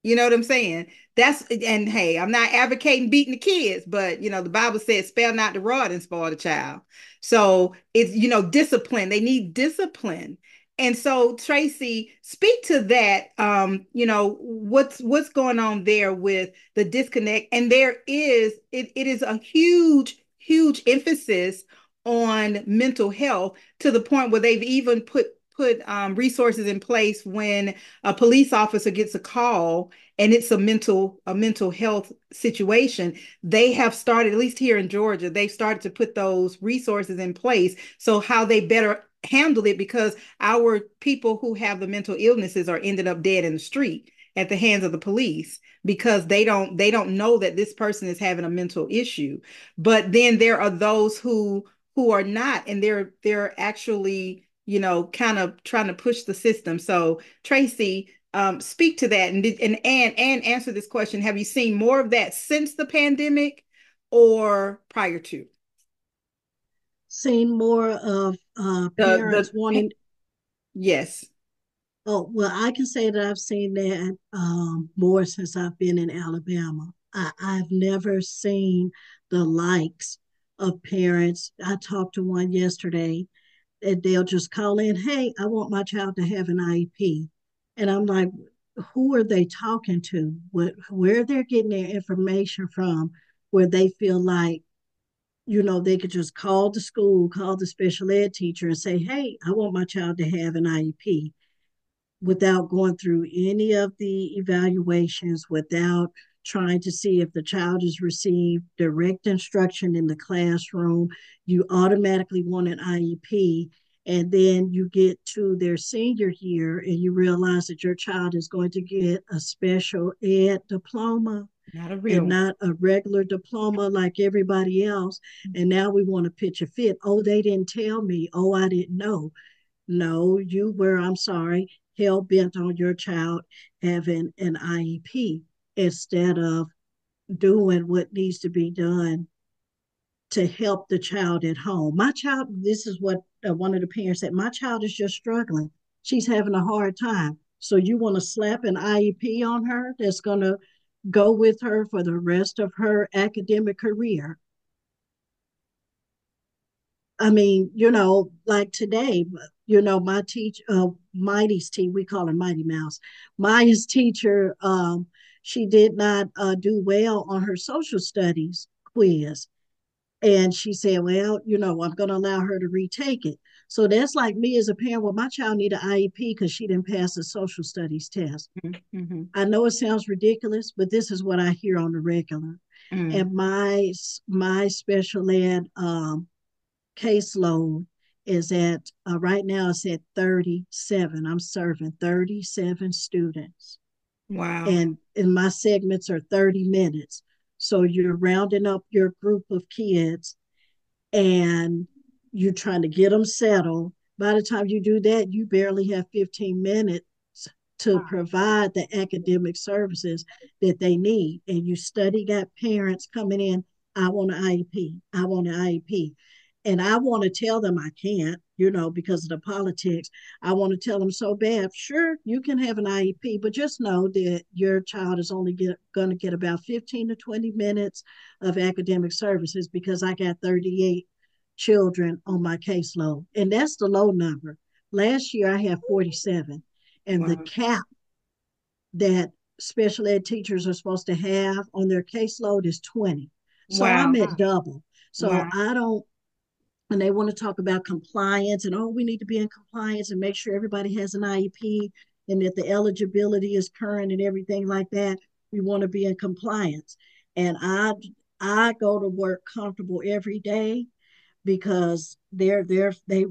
You know what I'm saying? And hey, I'm not advocating beating the kids, but the Bible says, spare not the rod and spoil the child. So it's, discipline. They need discipline. And so, Tracy, speak to that. What's going on there with the disconnect. And it is a huge, huge emphasis on mental health to the point where they've even resources in place when a police officer gets a call and it's a mental health situation. They have started, at least here in Georgia, they've started to put those resources in place. So how they better handle it, because our people who have the mental illnesses are ended up dead in the street at the hands of the police, because they don't know that this person is having a mental issue. But then there are those who are not, and they're actually, kind of trying to push the system. So Tracy, speak to that, and answer this question: have you seen more of that since the pandemic or prior to? Seen more of parents The wanting. Yes. Oh, well, I can say that I've seen that more since I've been in Alabama. I've never seen the likes of parents. I talked to one yesterday, and they'll just call in, "Hey, I want my child to have an IEP." And I'm like, who are they talking to? Where they're getting their information from, where they feel like, they could just call the school, call the special ed teacher and say, "Hey, I want my child to have an IEP," without going through any of the evaluations, without trying to see if the child has received direct instruction in the classroom. You automatically want an IEP. And then you get to their senior year and you realize that your child is going to get a special ed diploma Not a real and one. not a regular diploma like everybody else. And now we want to pitch a fit. Oh, they didn't tell me. Oh, I didn't know. No, you were, I'm sorry, hell bent on your child having an IEP instead of doing what needs to be done to help the child at home. My child, this is what one of the parents said, my child is just struggling. She's having a hard time. So you want to slap an IEP on her that's going to go with her for the rest of her academic career? I mean, like today, my teacher, Mighty's team, we call her Mighty Mouse. Maya's teacher, she did not do well on her social studies quiz. And she said, well, I'm going to allow her to retake it. So that's like me as a parent. Well, my child need an IEP because she didn't pass the social studies test. Mm-hmm. I know it sounds ridiculous, but this is what I hear on the regular. Mm. And my special ed caseload is at right now it's at 37. I'm serving 37 students. Wow. And my segments are 30 minutes. So you're rounding up your group of kids and you're trying to get them settled. By the time you do that, you barely have 15 minutes to provide the academic services that they need. And you study got parents coming in, I want an IEP, I want an IEP. And I want to tell them I can't, because of the politics. I want to tell them so bad, sure, you can have an IEP, but just know that your child is only going to get about 15 to 20 minutes of academic services because I got 38 children on my caseload. And that's the low number. Last year I had 47. And the Wow. cap that special ed teachers are supposed to have on their caseload is 20. So I'm Wow. at double. So Wow. I don't, and they want to talk about compliance and, oh, we need to be in compliance and make sure everybody has an IEP and that the eligibility is current and everything like that. We want to be in compliance. And I go to work comfortable every day because they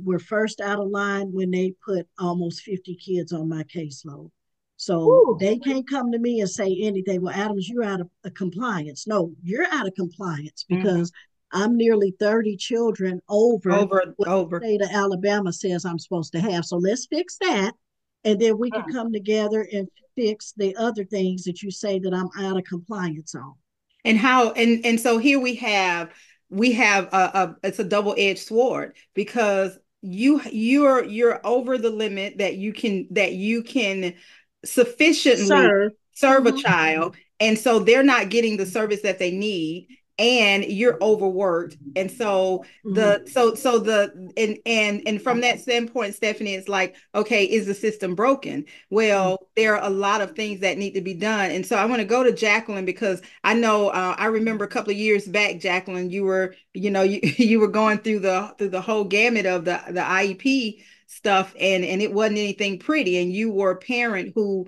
were first out of line when they put almost 50 kids on my caseload. So Woo. they can't come to me and say anything. Well, Adams, you're out of compliance. No, you're out of compliance Mm-hmm. because I'm nearly 30 children over Over, what over. the state of Alabama says I'm supposed to have. So let's fix that. And then we can come together and fix the other things that you say that I'm out of compliance on. And so here we have a it's a double-edged sword, because you're over the limit that you can sufficiently Sir. serve a Mm-hmm. child, and so they're not getting the service that they need, and you're overworked. And so Mm-hmm. and from that standpoint, Stephanie, it's like, okay, is the system broken? Well, there are a lot of things that need to be done. And so I want to go to Jacqueline, because I know, I remember a couple of years back, Jacqueline, you were going through the whole gamut of the IEP stuff, and it wasn't anything pretty, and you were a parent who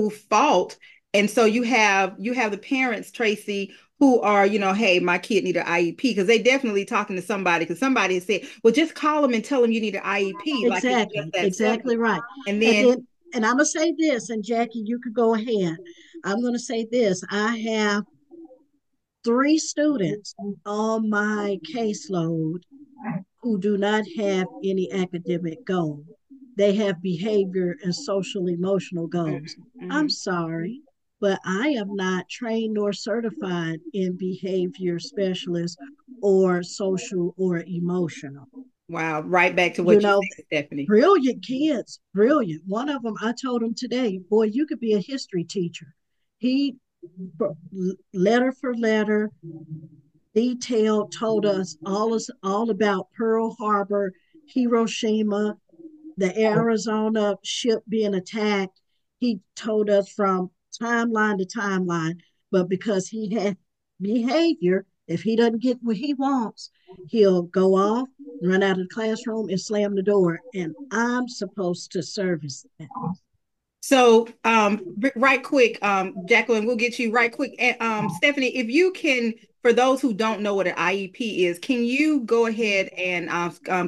fought. And so you have the parents, Tracy, who are, hey, my kid need an IEP, because they definitely talking to somebody, because somebody has said, well, just call them and tell them you need an IEP, like it's just Exactly, that simple. exactly right. And And then, then, and I'm gonna say this, and Jackie, you could go ahead. I'm gonna say this. I have 3 students on my caseload who do not have any academic goal. They have behavior and social emotional goals. I'm Mm-hmm. sorry, but I am not trained nor certified in behavior specialist or social or emotional. wow, right back to You what you know, said, Stephanie. brilliant kids, brilliant. One of them, I told him today, boy, you could be a history teacher. He, letter for letter, detailed, told us all about Pearl Harbor, Hiroshima, the Arizona ship being attacked. He told us from timeline to timeline, but because he had behavior, if he doesn't get what he wants, he'll go off, run out of the classroom, and slam the door. And I'm supposed to service that. So, right quick, Jacqueline, we'll get you right quick. And Stephanie, if you can, for those who don't know what an IEP is, can you go ahead and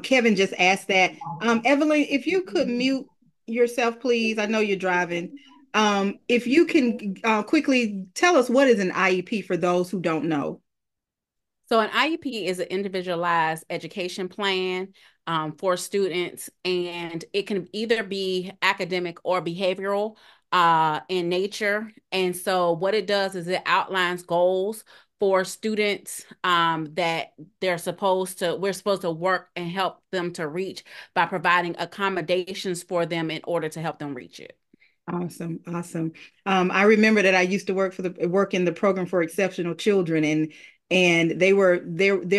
Kevin just asked that. Evelyn, if you could mute yourself, please. I know you're driving. If you can quickly tell us what is an IEP for those who don't know. So an IEP is an individualized education plan for students, and it can either be academic or behavioral in nature. And so what it does is it outlines goals for students that we're supposed to work and help them to reach by providing accommodations for them in order to help them reach it. Awesome, awesome. I remember that I used to work in the program for exceptional children, and there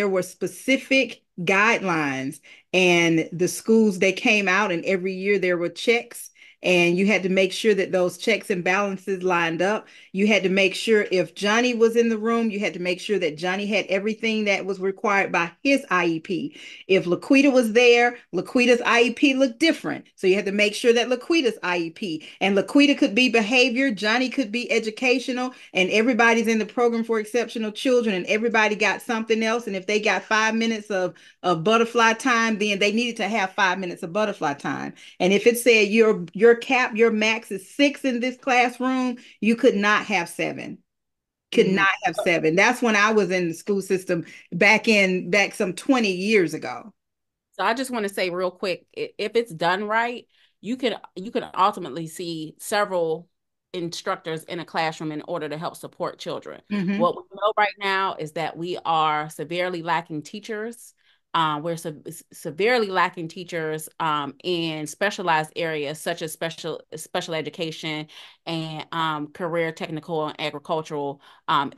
were specific guidelines, and the schools they came out, and every year there were checks, and you had to make sure that those checks and balances lined up. You had to make sure if Johnny was in the room, you had to make sure that Johnny had everything that was required by his IEP. If LaQuita was there, LaQuita's IEP looked different. So you had to make sure that LaQuita's IEP, and LaQuita could be behavior, Johnny could be educational, and everybody's in the program for exceptional children, and everybody got something else. And if they got 5 minutes of butterfly time, then they needed to have 5 minutes of butterfly time. And if it said your max is 6 in this classroom, you could not have 7. Could Mhm. not have 7. That's when I was in the school system back some 20 years ago. So I just want to say real quick, if it's done right, you can ultimately see several instructors in a classroom in order to help support children. Hmm. What we know right now is that we are severely lacking teachers. We're severely lacking teachers in specialized areas such as special education and career technical and agricultural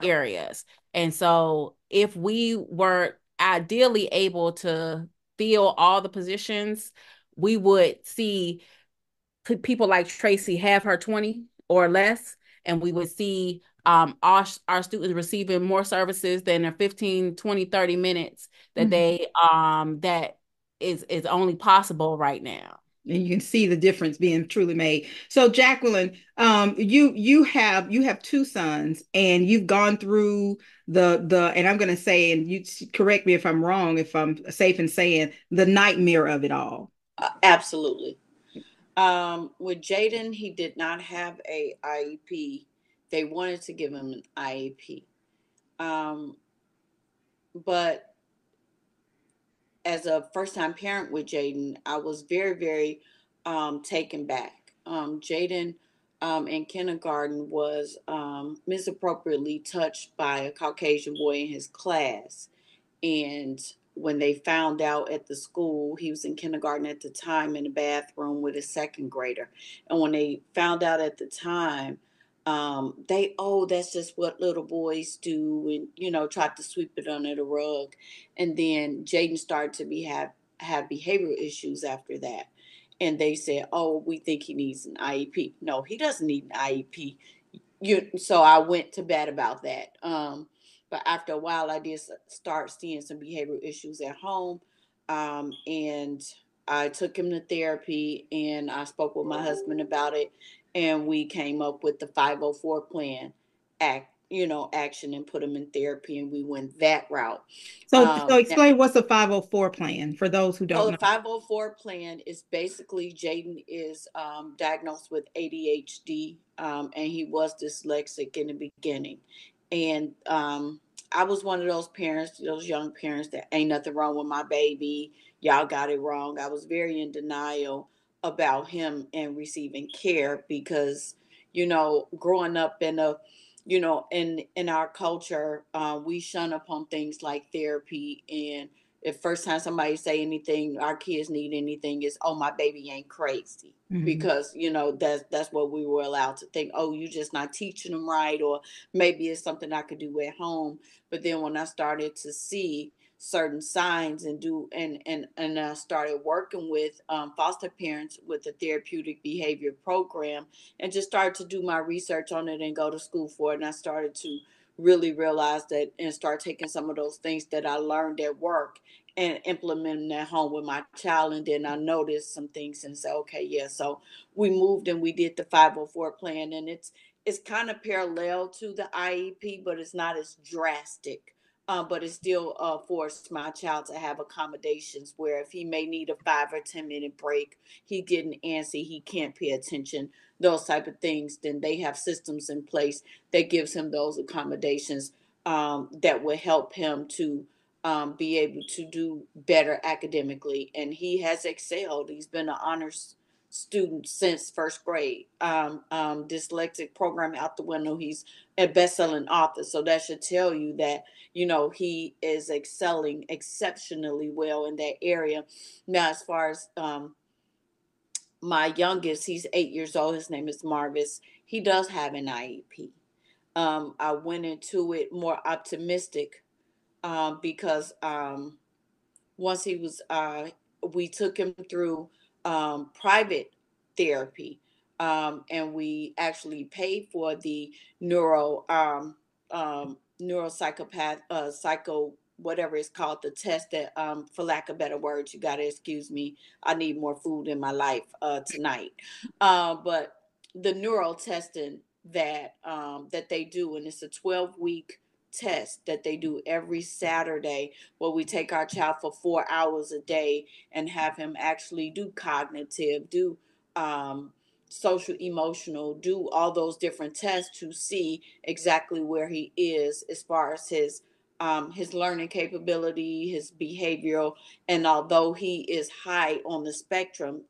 areas. And so if we were ideally able to fill all the positions, we would see people like Tracy have her 20 or less, and we would see our students receiving more services than their 15, 20, 30 minutes that Hmm. that is only possible right now. And you can see the difference being truly made. So, Jacqueline, you have 2 sons, and you've gone through the and I'm going to say, and you correct me if I'm wrong, if I'm safe in saying, the nightmare of it all. Absolutely. With Jaden, he did not have a IEP. They wanted to give him an IEP. But as a first time parent with Jaden, I was very, very taken back. Jaden in kindergarten was misappropriately touched by a Caucasian boy in his class. And when they found out at the school, he was in kindergarten at the time, in the bathroom with a second grader. And when they found out at the time, that's just what little boys do, and tried to sweep it under the rug. And then Jaden started to have behavioral issues after that. And they said, "Oh, we think he needs an IEP." No, he doesn't need an IEP. So I went to bat about that. But after a while, I did start seeing some behavioral issues at home, and I took him to therapy, and I spoke with my husband about it, and we came up with the 504 plan action, and put him in therapy, and we went that route. So explain what's a 504 plan for those who don't So know. the 504 plan is basically Jaden is diagnosed with ADHD, and he was dyslexic in the beginning. And I was one of those parents, those young parents that ain't nothing wrong with my baby. Y'all got it wrong. I was very in denial about him and receiving care because, growing up in our culture, we shun upon things like therapy. And the first time somebody say anything, our kids need anything, is, oh, my baby ain't crazy. Mm-hmm. Because that's what we were allowed to think. Oh, you just not teaching them right, or maybe it's something I could do at home. But then when I started to see certain signs and I started working with foster parents with the therapeutic behavior program, and just started to do my research on it and go to school for it, and I started to really realize that and start taking some of those things that I learned at work and implementing at home with my child. And then I noticed some things and said, okay, yeah. So we moved and we did the 504 plan, and it's kind of parallel to the IEP, but it's not as drastic. But it still forced my child to have accommodations where if he may need a 5 or 10 minute break, he getting antsy, he can't pay attention, those type of things, then they have systems in place that gives him those accommodations that will help him to be able to do better academically. And he has excelled. He's been an honors student since first grade. Dyslexic program out the window. He's a best-selling author. So that should tell you that, he is excelling exceptionally well in that area. Now, as far as my youngest, he's 8 years old. His name is Marvis. He does have an IEP. I went into it more optimistic because once he was, we took him through private therapy, and we actually paid for the neuropsychopath, psycho, whatever it's called, the test that, for lack of better words, you got to excuse me, I need more food in my life tonight. But the neural testing that they do, and it's a 12-week test that they do every Saturday, where we take our child for 4 hours a day and have him actually do cognitive, do social emotional, do all those different tests to see exactly where he is as far as his learning capability, his behavioral. And although he is high on the spectrum,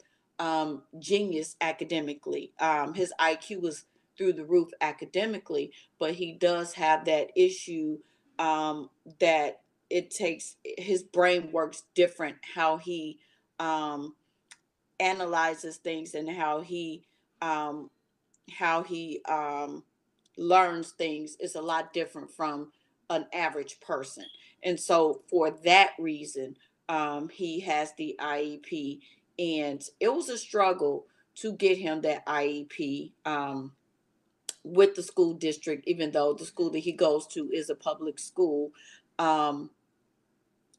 genius academically, his IQ was through the roof academically, but he does have that issue, that it takes, his brain works different, how he um, analyzes things, and um, how he learns things is a lot different from an average person. And so for that reason, he has the IEP, and it was a struggle to get him that IEP. With the school district, even though the school that he goes to is a public school, um,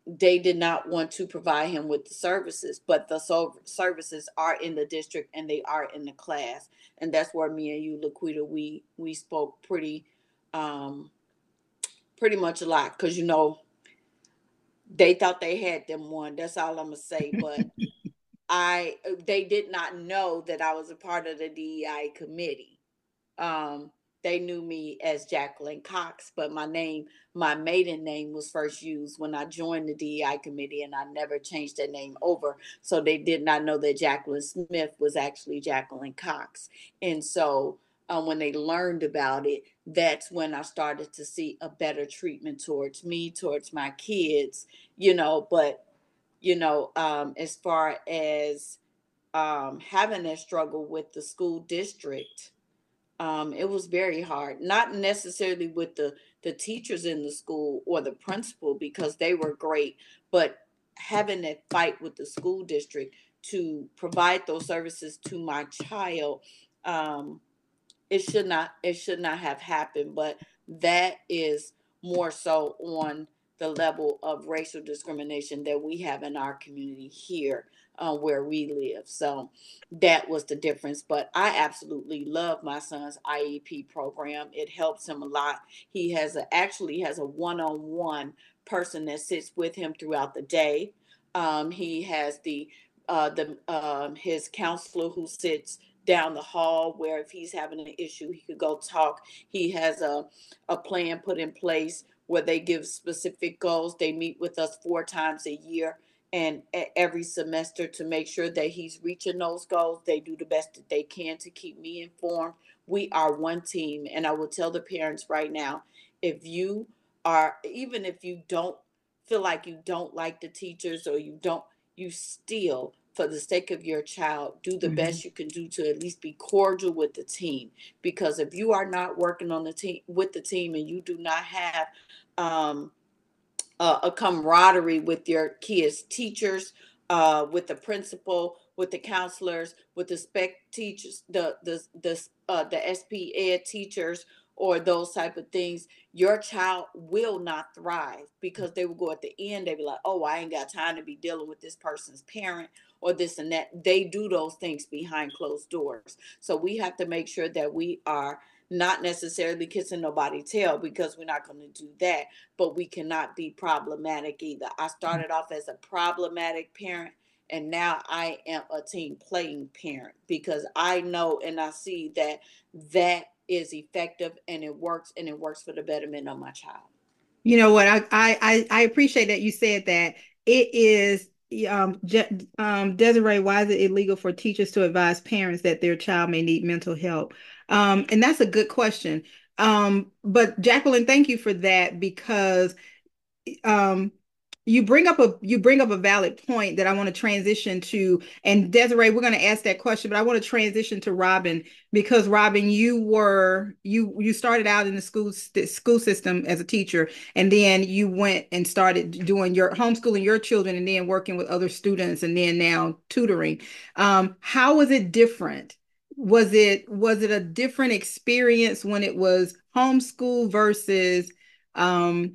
they did not want to provide him with the services, but the services are in the district and they are in the class. And that's where me and you, LaQuita, we spoke pretty much a lot, because they thought they had them one. That's all I'm gonna say. But they did not know that I was a part of the DEI committee. Um, they knew me as Jacqueline Cox, but my maiden name was first used when I joined the DEI committee, and I never changed that name over. So they did not know that Jacqueline Smith was actually Jacqueline Cox. And so when they learned about it, that's when I started to see a better treatment towards me, towards my kids, but, as far as having that struggle with the school district, it was very hard. Not necessarily with the teachers in the school or the principal, because they were great, but having that fight with the school district to provide those services to my child, it should not have happened. But that is more so on the level of racial discrimination that we have in our community here. where we live. So that was the difference. But I absolutely love my son's IEP program. It helps him a lot. He actually has a one-on-one person that sits with him throughout the day. He has his counselor who sits down the hall, where if he's having an issue, he could go talk. He has a plan put in place where they give specific goals. They meet with us 4 times a year and every semester to make sure that he's reaching those goals. They do the best that they can to keep me informed. We are one team, and I will tell the parents right now, if you even if you don't feel like you don't like the teachers, or you still, for the sake of your child, do the best you can do to at least be cordial with the team. Because if you are not working on the team with the team, and you do not have um, a camaraderie with your kids' teachers, with the principal, with the counselors, with the spec teachers, the SP Ed teachers, or those type of things, your child will not thrive, because they will go at the end. They be like, "Oh, I ain't got time to be dealing with this person's parent or this and that." They do those things behind closed doors. So we have to make sure that we are not necessarily kissing nobody's tail, because we're not going to do that, but we cannot be problematic either. I started off as a problematic parent, and now I am a team playing parent, because I know and I see that that is effective, and it works for the betterment of my child. You know what? I appreciate that you said that. It is Desiree, why is it illegal for teachers to advise parents that their child may need mental help? And that's a good question. But Jacqueline, thank you for that, because um you bring up a valid point that I want to transition to. And Desiree, we're going to ask that question, but I want to transition to Robin, because Robin, you started out in the school system as a teacher, and then you went and started doing your homeschooling your children, and then working with other students, and then now tutoring. How was it different? Was it a different experience when it was homeschool versus um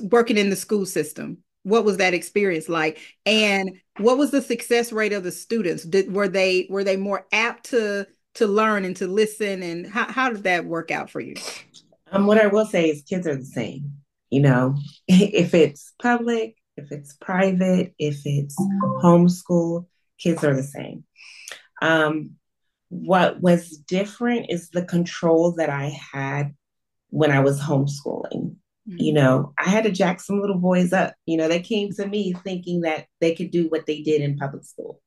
working in the school system? What was that experience like? And what was the success rate of the students? Were they more apt to learn and to listen? And how did that work out for you? What I will say is kids are the same. You know, if it's public, if it's private, if it's homeschool, kids are the same. Um, what was different is the control that I had when I was homeschooling. You know, I had to jack some little boys up. You know, they came to me thinking that they could do what they did in public school.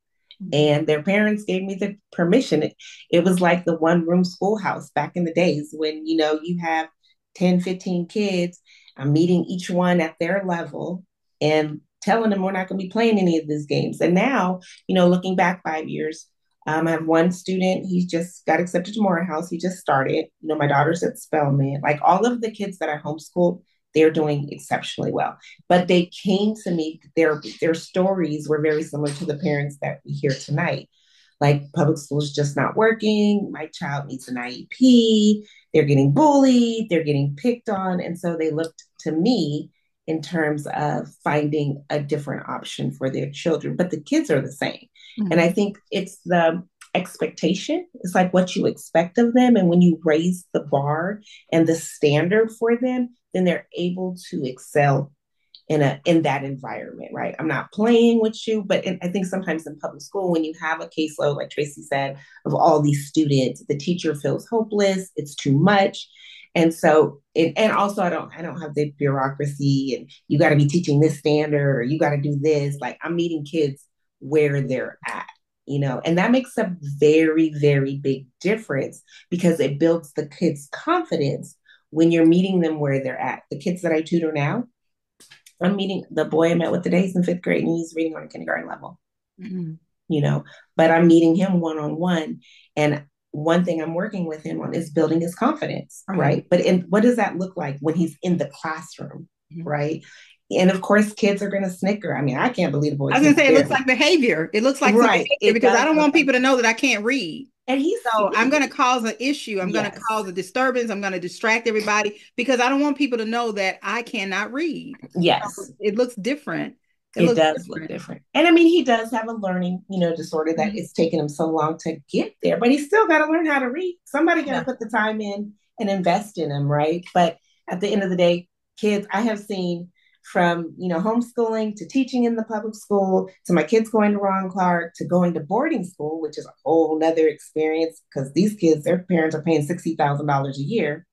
And their parents gave me the permission. It was like the one room schoolhouse back in the days when, you know, you have 10, 15 kids. I'm meeting each one at their level and telling them we're not going to be playing any of these games. And now, you know, looking back 5 years, I have one student, he just got accepted to Morehouse. He just started. You know, my daughter's at Spelman. Like all of the kids that I homeschooled, they're doing exceptionally well. But they came to me, their stories were very similar to the parents that we hear tonight. Like public school is just not working. My child needs an IEP. They're getting bullied. They're getting picked on. And so they looked to me in terms of finding a different option for their children. But the kids are the same. Mm-hmm. And I think it's the expectation. It's like what you expect of them. And when you raise the bar and the standard for them, then they're able to excel in that environment, right? I'm not playing with you, but I think sometimes in public school, when you have a caseload, like Tracy said, of all these students, the teacher feels hopeless. It's too much. And so, and also I don't have the bureaucracy and you got to be teaching this standard or you got to do this. Like I'm meeting kids where they're at, you know, and that makes a very, very big difference because it builds the kids' confidence when you're meeting them where they're at. The kids that I tutor now, I'm meeting the boy I met with today. He's in 5th grade and he's reading on a kindergarten level, you know, but I'm meeting him one-on-one. And one thing I'm working with him on is building his confidence, right? But what does that look like when he's in the classroom, right? And of course, kids are going to snicker. I mean, I can't believe the boy. I was going to say, it looks like behavior. It looks like right. Behavior because I don't want people to know that I can't read. And I'm going to cause an issue. I'm going to cause a disturbance. I'm going to distract everybody because I don't want people to know that I cannot read. Yes. So it looks different. It It looks does look different. different. And I mean, he does have a learning, disorder that Mhm. it's taken him so long to get there, but he's still got to learn how to read. Somebody got to Yeah. put the time in and invest in him, right? But at the end of the day, kids, I have seen from, homeschooling to teaching in the public school to my kids going to Ron Clark to going to boarding school, which is a whole nother experience because these kids, their parents are paying $60,000 a year.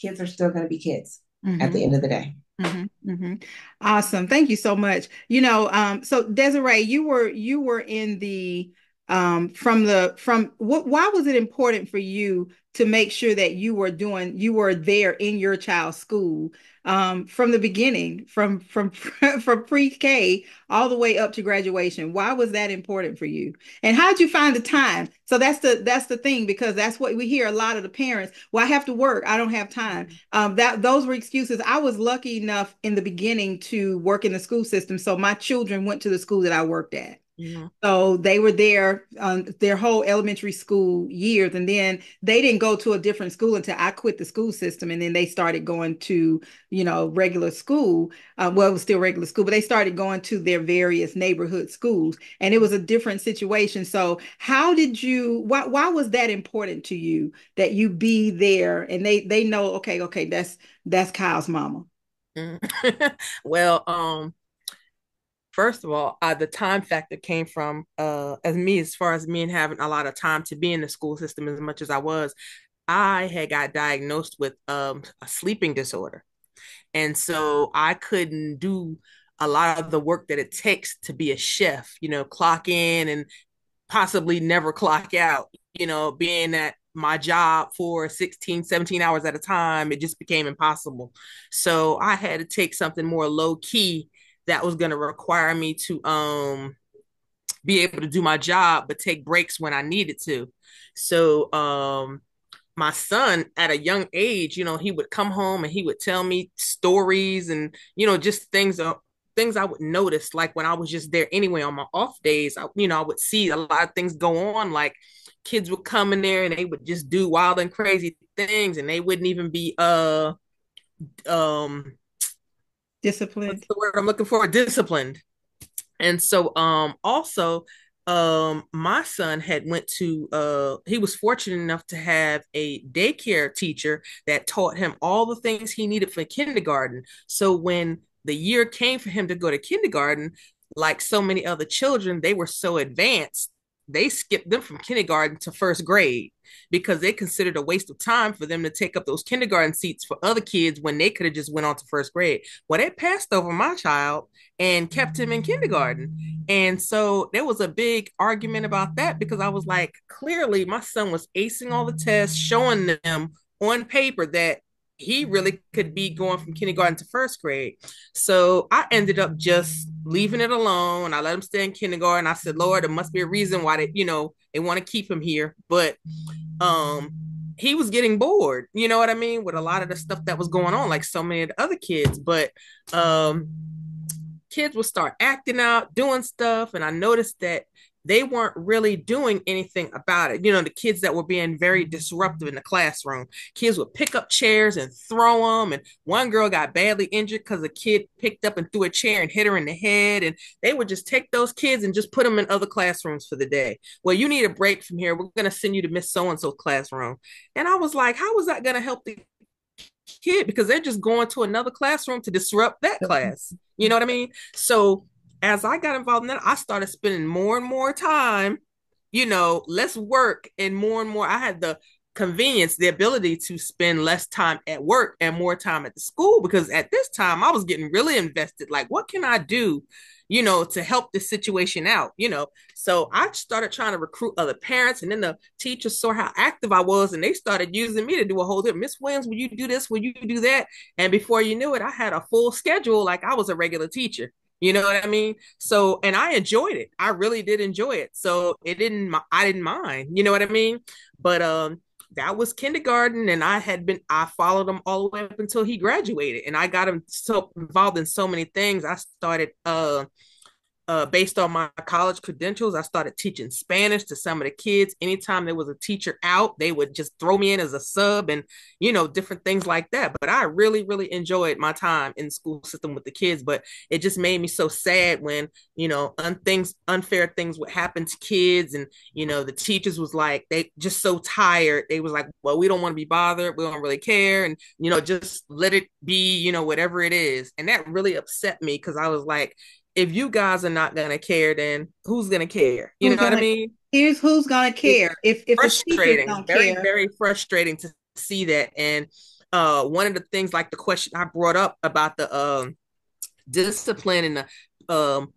Kids are still going to be kids at the Hmm. end of the day. Hmm. Awesome. Thank you so much. So Desiree, you were in the from what why was it important for you to make sure that you were there in your child's school from the beginning, from from pre-K all the way up to graduation? Why was that important for you? And how did you find the time? So that's the thing, because that's what we hear a lot of the parents. Well, I have to work. I don't have time. That those were excuses. I was lucky enough in the beginning to work in the school system, so my children went to the school that I worked at. Mhm. So they were there their whole elementary school years, and then they didn't go to a different school until I quit the school system, and then they started going to, regular school. Well, it was still regular school, but they started going to their various neighborhood schools, and it was a different situation. So, how did you? Why was that important to you that you be there, and they know, okay, that's Kyle's mama. Mhm. Well, first of all, the time factor came from as far as me and having a lot of time to be in the school system as much as I was. I had got diagnosed with a sleeping disorder. And so I couldn't do a lot of the work that it takes to be a chef, clock in and possibly never clock out, being at my job for 16, 17 hours at a time. It just became impossible. So I had to take something more low key that was going to require me to be able to do my job but take breaks when I needed to. So my son at a young age, he would come home and he would tell me stories and, just things I would notice, like when I was just there anyway on my off days. I would see a lot of things go on, like kids would come in there and they would just do wild and crazy things, and they wouldn't even be um what's Disciplined. the word I'm looking for? Disciplined. And so also my son had went to he was fortunate enough to have a daycare teacher that taught him all the things he needed for kindergarten. So when the year came for him to go to kindergarten, like so many other children, they were so advanced, they skipped them from kindergarten to first grade because they considered a waste of time for them to take up those kindergarten seats for other kids when they could have just went on to first grade. Well, they passed over my child and kept him in kindergarten. And so there was a big argument about that because I was like, clearly my son was acing all the tests, showing them on paper that he really could be going from kindergarten to first grade. So I ended up just leaving it alone. I let him stay in kindergarten. I said, Lord, there must be a reason why they want to keep him here. But um he was getting bored, you know what I mean, with a lot of the stuff that was going on, like so many of the other kids. But um kids would start acting out, doing stuff, and I noticed that they weren't really doing anything about it. The kids that were being very disruptive in the classroom, kids would pick up chairs and throw them. And one girl got badly injured because a kid picked up and threw a chair and hit her in the head. And they would just take those kids and just put them in other classrooms for the day. Well, you need a break from here. We're going to send you to Miss So and so classroom. And I was like, how was that going to help the kid, because they're just going to another classroom to disrupt that class. You know what I mean? So as I got involved in that, I started spending more and more time, less work and more. I had the convenience, the ability to spend less time at work and more time at the school, because at this time I was getting really invested. Like, what can I do, to help this situation out? So I started trying to recruit other parents, and then the teachers saw how active I was, and they started using me to do a whole thing. Miss Williams, will you do this? Will you do that? And before you knew it, I had a full schedule, like I was a regular teacher. You know what I mean? So, and I enjoyed it. I really did enjoy it. So I didn't mind. You know what I mean? But that was kindergarten, and I followed him all the way up until he graduated, and I got him so involved in so many things. I started based on my college credentials, I started teaching Spanish to some of the kids. Anytime there was a teacher out, they would just throw me in as a sub and, different things like that. But I really, really enjoyed my time in the school system with the kids. But it just made me so sad when, unfair things would happen to kids. And, the teachers was like, they just so tired. They was like, well, we don't want to be bothered. We don't really care. And, just let it be, whatever it is. And that really upset me because I was like, if you guys are not gonna care, then who's gonna care? You know Who's what I gonna mean? Here's who's gonna It's care if the teachers frustrating, don't very, care. very frustrating to see that. And one of the things, like the question I brought up about the discipline and the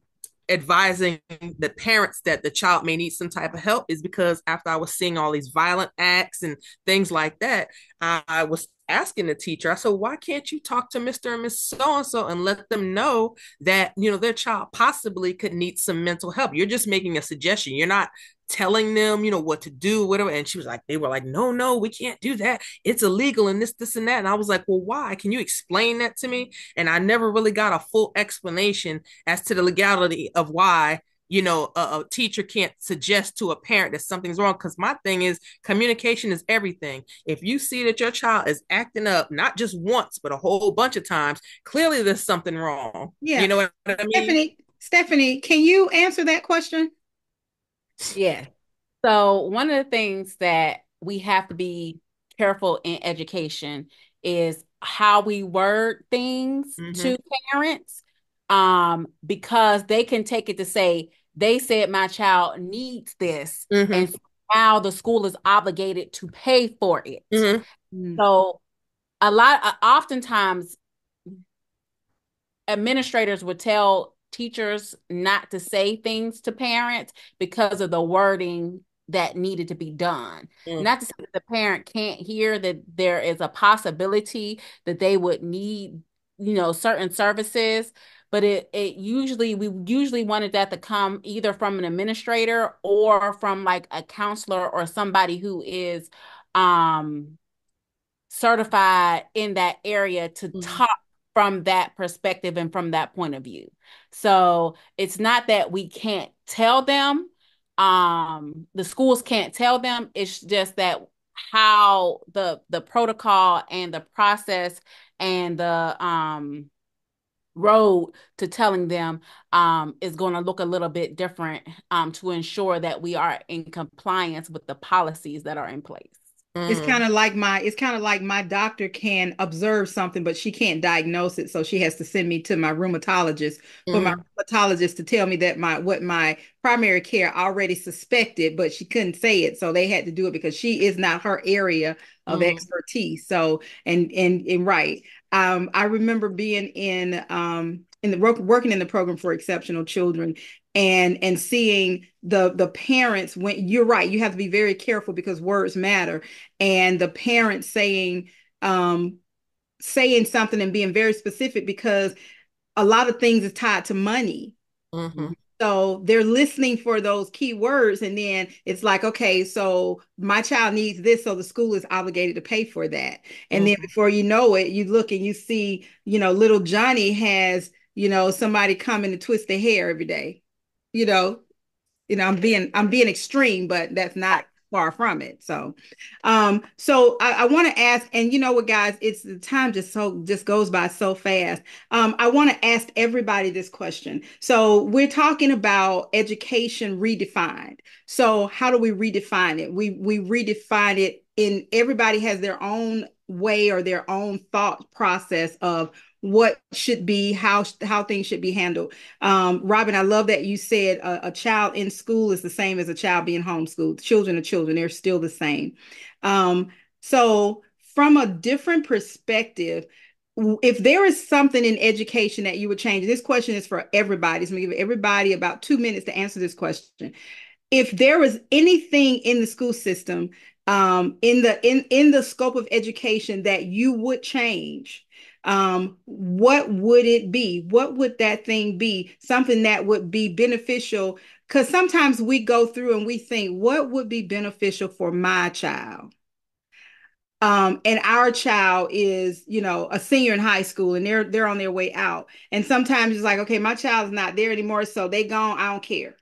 advising the parents that the child may need some type of help is because after I was seeing all these violent acts and things like that, I was asking the teacher, I said, why can't you talk to Mr. and Miss So-and-so and let them know that, their child possibly could need some mental help? You're just making a suggestion. You're not telling them, what to do, whatever. And they were like, no, no, we can't do that. It's illegal and this, and that. And I was like, well, why? Can you explain that to me? And I never really got a full explanation as to the legality of why a teacher can't suggest to a parent that something's wrong. Because my thing is, communication is everything. If you see that your child is acting up not just once but a whole bunch of times, clearly there's something wrong. Yeah. You know what I mean? Stephanie, can you answer that question? Yeah. So one of the things that we have to be careful in education is how we word things Mm-hmm. to parents, because they can take it to say, they said my child needs this, Mm-hmm. and now the school is obligated to pay for it. Mm-hmm. So oftentimes administrators would tell teachers not to say things to parents because of the wording that needed to be done. Mm-hmm. Not to say that the parent can't hear that there is a possibility that they would need, certain services, but we usually wanted that to come either from an administrator or from like a counselor or somebody who is certified in that area to talk from that perspective and from that point of view. So it's not that we can't tell them, the schools can't tell them. It's just that how the protocol and the process and the road to telling them is going to look a little bit different, to ensure that we are in compliance with the policies that are in place. It's Mm-hmm. kind of like my doctor can observe something, but she can't diagnose it. So she has to send me to my rheumatologist for my Mm-hmm. rheumatologist to tell me that what my primary care already suspected, but she couldn't say it. So they had to do it because she is not her area of Mm-hmm. expertise. So and right. I remember being in the working in the program for exceptional children and seeing the parents. When you're right, you have to be very careful because words matter, and the parents um saying something and being very specific because a lot of things is tied to money. Mm-hmm. So they're listening for those key words, and then it's like, okay, so my child needs this, so the school is obligated to pay for that. And then Mm-hmm. before you know it, you look and you see, little Johnny has, somebody coming to twist their hair every day. You know, I'm being extreme, but that's not far from it. So I want to ask, and you know what, guys, it's the time just goes by so fast. I want to ask everybody this question. So we're talking about education redefined. So how do we redefine it? We redefine it in everybody has their own way or their own thought process of what should be how things should be handled. Robin, I love that you said a child in school is the same as a child being homeschooled. Children are children, they're still the same. Um, so, from a different perspective, if there is something in education that you would change, this question is for everybody. So, I'm going to give everybody about 2 minutes to answer this question. If there was anything in the school system, in the scope of education that you would change, what would it be? What would that thing be? Something that would be beneficial? Because sometimes we go through and we think, what would be beneficial for my child? And our child is, you know, a senior in high school and they're on their way out. And sometimes it's like, okay, my child's not there anymore, so they gone, I don't care,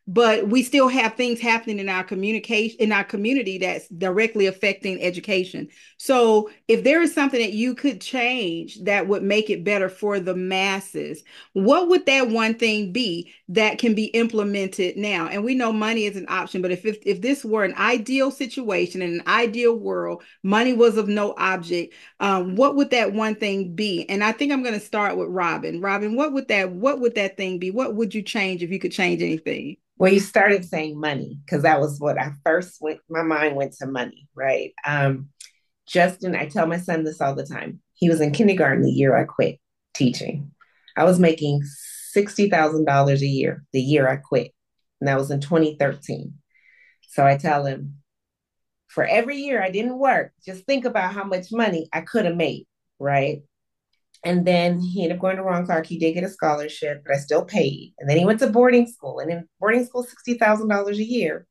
but we still have things happening in our communication in our community that's directly affecting education. So if there is something that you could change that would make it better for the masses, what would that one thing be that can be implemented now? And we know money is an option, but if this were an ideal situation in an ideal world, money was of no object, what would that one thing be? And I think I'm going to start with Robin. Robin, what would that thing be? What would you change if you could change anything? Well, you started saying money because that was what I first went, my mind went to money, right? Justin, I tell my son this all the time. He was in kindergarten the year I quit teaching. I was making $60,000 a year the year I quit, and that was in 2013. So I tell him, for every year I didn't work, just think about how much money I could have made, right? And then he ended up going to Ron Clark. He did get a scholarship, but I still paid. And then he went to boarding school, and in boarding school, $60,000 a year.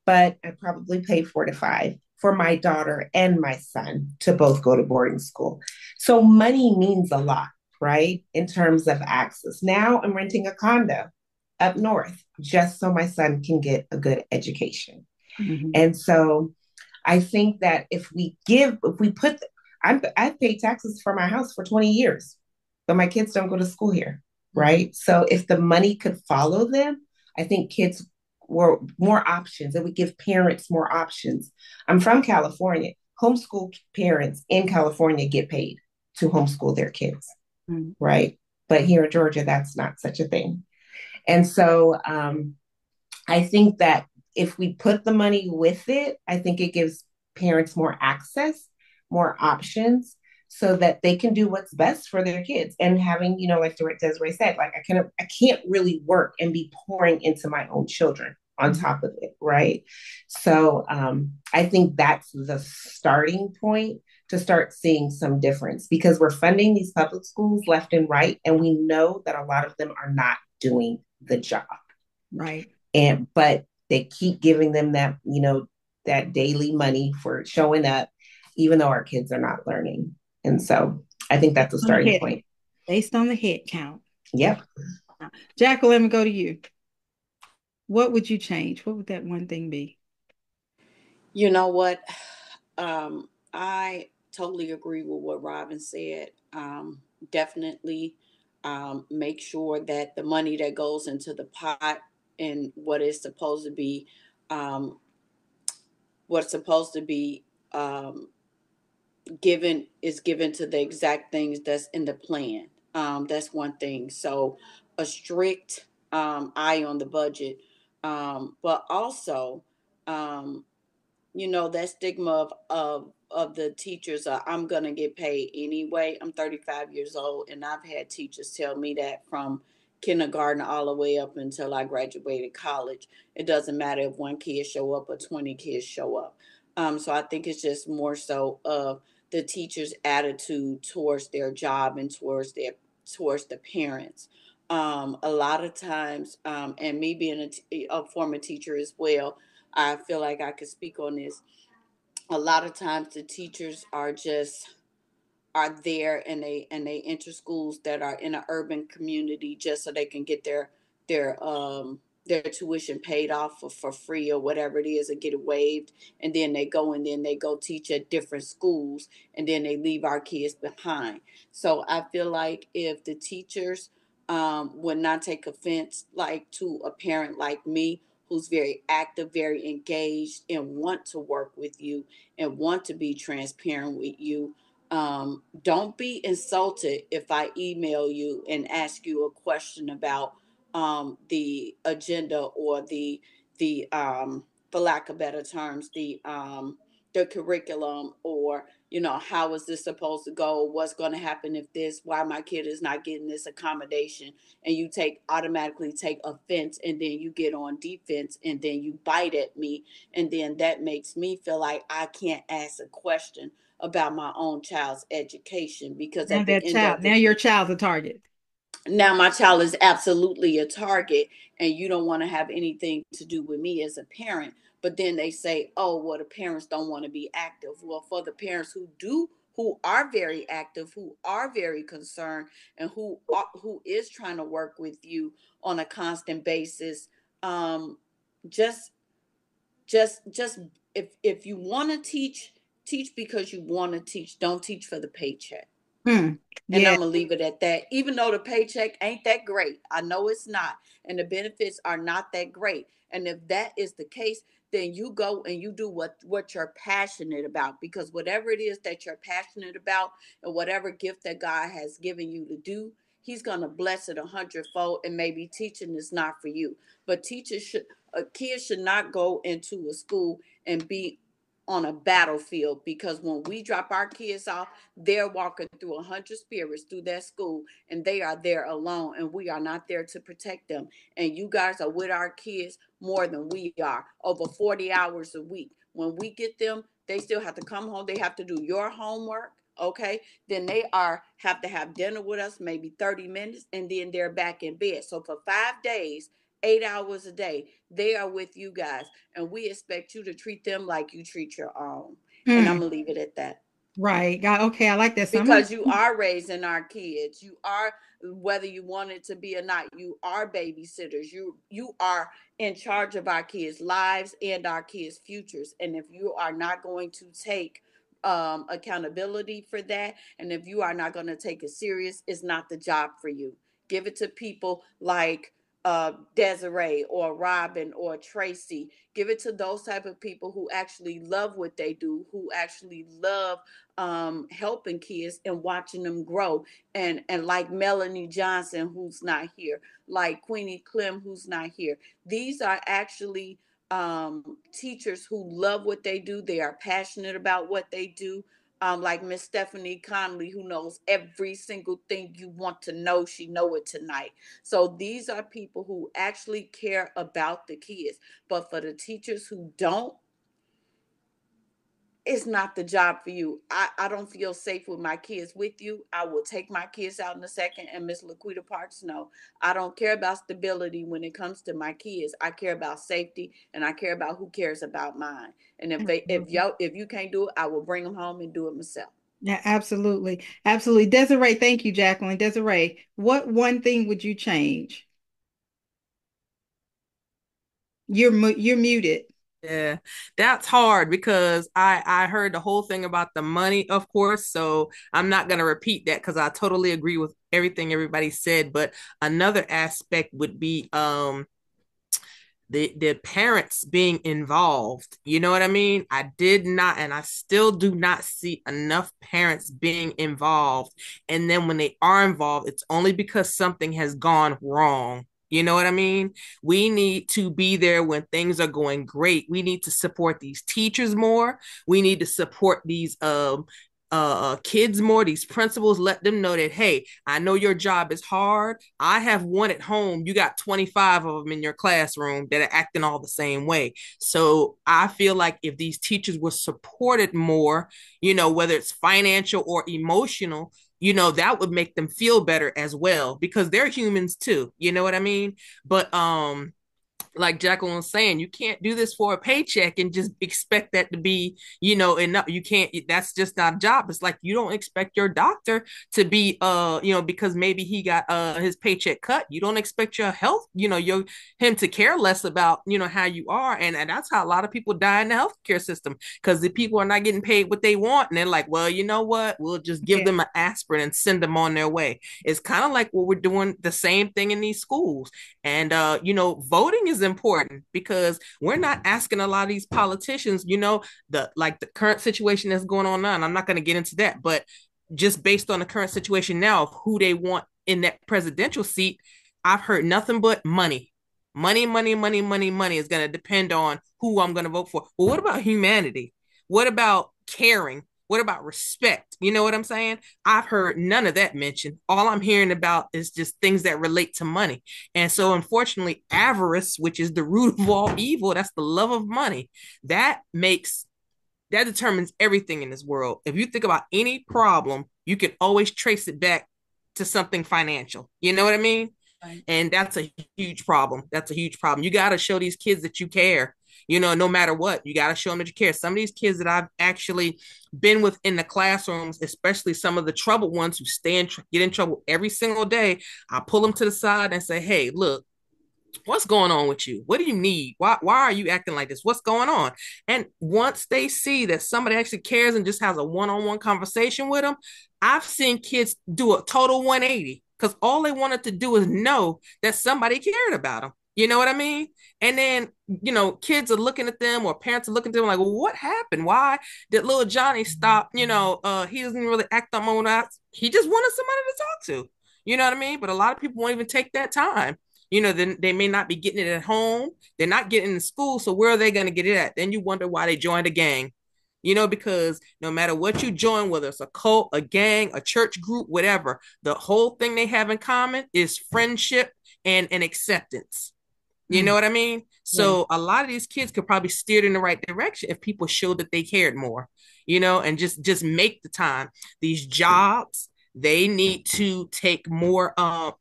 But I probably paid 4 to 5 for my daughter and my son to both go to boarding school. So money means a lot, right? In terms of access. Now I'm renting a condo up north just so my son can get a good education. Mhm. And so I think that if we put, I've paid taxes for my house for 20 years, but my kids don't go to school here, right? So if the money could follow them, I think kids were more options. It would give parents more options. I'm from California. Homeschool parents in California get paid to homeschool their kids, Mhm. right? But here in Georgia, that's not such a thing. And so I think that if we put the money with it, I think it gives parents more access, more options, so that they can do what's best for their kids. And having, like Desiree said, like I can't really work and be pouring into my own children on top of it, right? So I think that's the starting point to start seeing some difference because we're funding these public schools left and right, and we know that a lot of them are not doing the job. Right. But they keep giving them that daily money for showing up, even though our kids are not learning. And so I think Based that's a on the starting head, point. based on the head count. Yep. Jackal, let me go to you. What would you change? What would that one thing be? You know what? I totally agree with what Robin said. Definitely make sure that the money that goes into the pot and um, what's supposed to be given is given to the exact things that's in the plan. That's one thing. So a strict eye on the budget, but also um, that stigma of the teachers I'm gonna get paid anyway. I'm 35 years old and I've had teachers tell me that from kindergarten all the way up until I graduated college. It doesn't matter if one kid show up or 20 kids show up. So I think it's just more so of the teacher's attitude towards their job and towards the parents. A lot of times, and me being a former teacher as well, I feel like I could speak on this. A lot of times the teachers are there and they enter schools that are in an urban community just so they can get their tuition paid off for free or whatever it is and get it waived, and then they go teach at different schools and then they leave our kids behind. So I feel like if the teachers would not take offense like to a parent like me who's very active, very engaged, and want to work with you and want to be transparent with you. Don't be insulted if I email you and ask you a question about the agenda or the for lack of better terms, the curriculum, or how is this supposed to go? What's going to happen if this? Why my kid is not getting this accommodation? And you automatically take offense, and then you get on defense, and then you bite at me, and then that makes me feel like I can't ask a question about my own child's education, because Now at the that end child, of now the your child's a target. now my child is absolutely a target, and you don't want to have anything to do with me as a parent. But then they say, oh, well, the parents don't want to be active. Well, for the parents who do, who are very active, who are very concerned, and who is trying to work with you on a constant basis, um, just just if you want to teach, teach because you want to teach. Don't teach for the paycheck. Hmm. And Yeah. I'm gonna leave it at that. Even though the paycheck ain't that great, I know it's not, and the benefits are not that great. And if that is the case, then you go and you do what you're passionate about. Because whatever it is that you're passionate about, and whatever gift that God has given you to do, He's gonna bless it 100-fold. And maybe teaching is not for you, but kids should not go into a school and be on a battlefield, because when we drop our kids off, they're walking through 100 spirits through that school, and they are there alone, and we are not there to protect them. And you guys are with our kids more than we are, over 40 hours a week. When we get them, they still have to come home. They have to do your homework. Okay, then they are have to have dinner with us, maybe 30 minutes, and then they're back in bed. So for 5 days, 8 hours a day, they are with you guys, and we expect you to treat them like you treat your own. And I'm Hmm. gonna leave it at that, Right. God, okay, I like that. So I'm gonna, because you are raising our kids. You are, whether you want it to be or not, you are babysitters. You are in charge of our kids' lives and our kids' futures. And if you are not going to take accountability for that, and if you are not going to take it serious, it's not the job for you. Give it to people like Desiree or Robin or Tracy. Give it to those type of people who actually love what they do, who actually love helping kids and watching them grow. And like Melanie Johnson, who's not here, like Queenie Clem, who's not here. These are actually teachers who love what they do. They are passionate about what they do. Like Miss Stephanie Conley, who knows every single thing you want to know. She know it tonight. So these are people who actually care about the kids. But for the teachers who don't, it's not the job for you. I don't feel safe with my kids with you. I will take my kids out in a second. And Miss LaQuita Parks, no, I don't care about stability when it comes to my kids. I care about safety, and I care about who cares about mine. And if you can't do it, I will bring them home and do it myself. yeah, absolutely. Absolutely. Desiree, thank you, Jacqueline. Desiree, what one thing would you change? You're muted. Yeah, that's hard because I heard the whole thing about the money, of course. So I'm not gonna repeat that because I totally agree with everything everybody said. But another aspect would be the parents being involved. You know what I mean? I did not, and I still do not see enough parents being involved. And then when they are involved, it's only because something has gone wrong. You know what I mean? We need to be there when things are going great. We need to support these teachers more. We need to support these kids more, these principals. Let them know that, hey, I know your job is hard. I have one at home. You got 25 of them in your classroom that are acting all the same way. So I feel like if these teachers were supported more, whether it's financial or emotional, that would make them feel better as well, because they're humans too. You know what I mean? But like Jacqueline was saying, you can't do this for a paycheck and just expect that to be, enough. You can't, that's just not a job. It's like you don't expect your doctor to be, because maybe he got his paycheck cut. You don't expect your health, your him to care less about, how you are. And that's how a lot of people die in the healthcare system, because the people are not getting paid what they want. And they're like, well, you know what? We'll just give Yeah. them an aspirin and send them on their way. It's kind of like what we're doing the same thing in these schools. And voting is important because we're not asking a lot of these politicians, the current situation that's going on now. And I'm not going to get into that, but just based on the current situation now of who they want in that presidential seat, I've heard nothing but money. Money, money, money, money, money is going to depend on who I'm going to vote for. Well, what about humanity? What about caring? What about respect? You know what I'm saying? I've heard none of that mentioned. All I'm hearing about is just things that relate to money. And so, unfortunately, avarice, which is the root of all evil, that's the love of money, that determines everything in this world. If you think about any problem, you can always trace it back to something financial. You know what I mean? Right. And that's a huge problem. That's a huge problem. You got to show these kids that you care. No matter what, you got to show them that you care. Some of these kids that I've actually been with in the classrooms, especially some of the troubled ones who get in trouble every single day, I pull them to the side and say, hey, look, what's going on with you? What do you need? Why are you acting like this? What's going on? And once they see that somebody actually cares and just has a one-on-one conversation with them, I've seen kids do a total 180 because all they wanted to do is know that somebody cared about them. You know what I mean? And then, kids are looking at them or parents are looking at them like, well, what happened? Why did little Johnny stop? He doesn't really act on that. He just wanted somebody to talk to. You know what I mean? But a lot of people won't even take that time. Then they may not be getting it at home. They're not getting it in school. So where are they going to get it at? Then you wonder why they joined a gang. Because no matter what you join, whether it's a cult, a gang, a church group, whatever, the whole thing they have in common is friendship and acceptance. You know what I mean? Yeah. So a lot of these kids could probably steer in the right direction if people showed that they cared more, and just make the time. These jobs, they need to take more